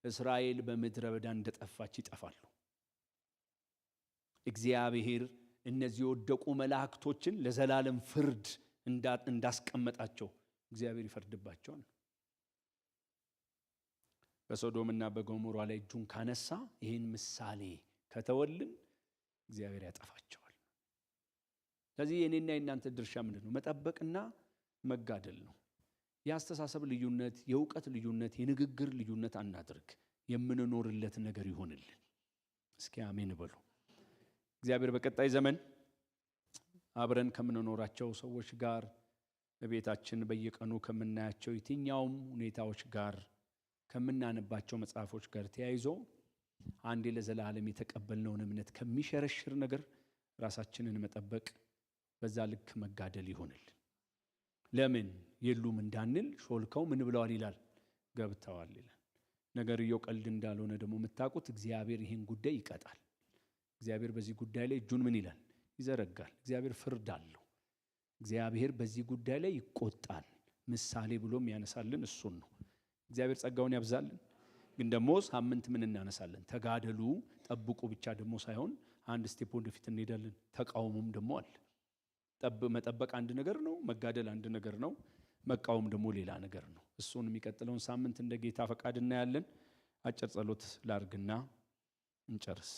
እስራኤል በምድረ በዳ እንደጠፋች ይጠፋሉ። እግዚአብሔር እነዚህ የወደቁ መላእክቶችን ለዘላለም ፍርድ እንዳስቀመጣቸው እግዚአብሔር ይፈርድባቸዋል። በሶዶምና በገሞራ ላይ እጁን ካነሳ ይህን ምሳሌ ከተወልን እግዚአብሔር ያጠፋቸዋል። ስለዚህ የኔና የእናንተ ድርሻ ምንድን ነው? መጠበቅና መጋደል ነው። የአስተሳሰብ ልዩነት፣ የእውቀት ልዩነት፣ የንግግር ልዩነት አናድርግ። የምንኖርለት ነገር ይሆንልን። እስኪ አሜን በሉ። እግዚአብሔር በቀጣይ ዘመን አብረን ከምንኖራቸው ሰዎች ጋር በቤታችን በየቀኑ ከምናያቸው የትኛውም ሁኔታዎች ጋር ከምናነባቸው መጽሐፎች ጋር ተያይዞ አንዴ ለዘላለም የተቀበልነውን እምነት ከሚሸረሽር ነገር ራሳችንን መጠበቅ፣ በዛ ልክ መጋደል ይሆንል። ለምን የሉም እንዳንል ሾልከው ምን ብለዋል ይላል? ገብተዋል ይላል። ነገርየው ቀልድ እንዳልሆነ ደግሞ የምታውቁት እግዚአብሔር ይህን ጉዳይ ይቀጣል። እግዚአብሔር በዚህ ጉዳይ ላይ እጁን ምን ይላል? ይዘረጋል። እግዚአብሔር ፍርድ አለው። እግዚአብሔር በዚህ ጉዳይ ላይ ይቆጣል። ምሳሌ ብሎም ያነሳልን እሱን ነው። እግዚአብሔር ጸጋውን ያብዛልን። ግን ደግሞ ሳምንት ምን እናነሳለን? ተጋደሉ ጠብቁ ብቻ ደግሞ ሳይሆን አንድ ስቴፕ ወደፊት እንሄዳለን። ተቃውሞም ደግሞ አለ። መጠበቅ አንድ ነገር ነው፣ መጋደል አንድ ነገር ነው፣ መቃወም ደግሞ ሌላ ነገር ነው። እሱን የሚቀጥለውን ሳምንት እንደ ጌታ ፈቃድ እናያለን። አጭር ጸሎት ላርግና እንጨርስ።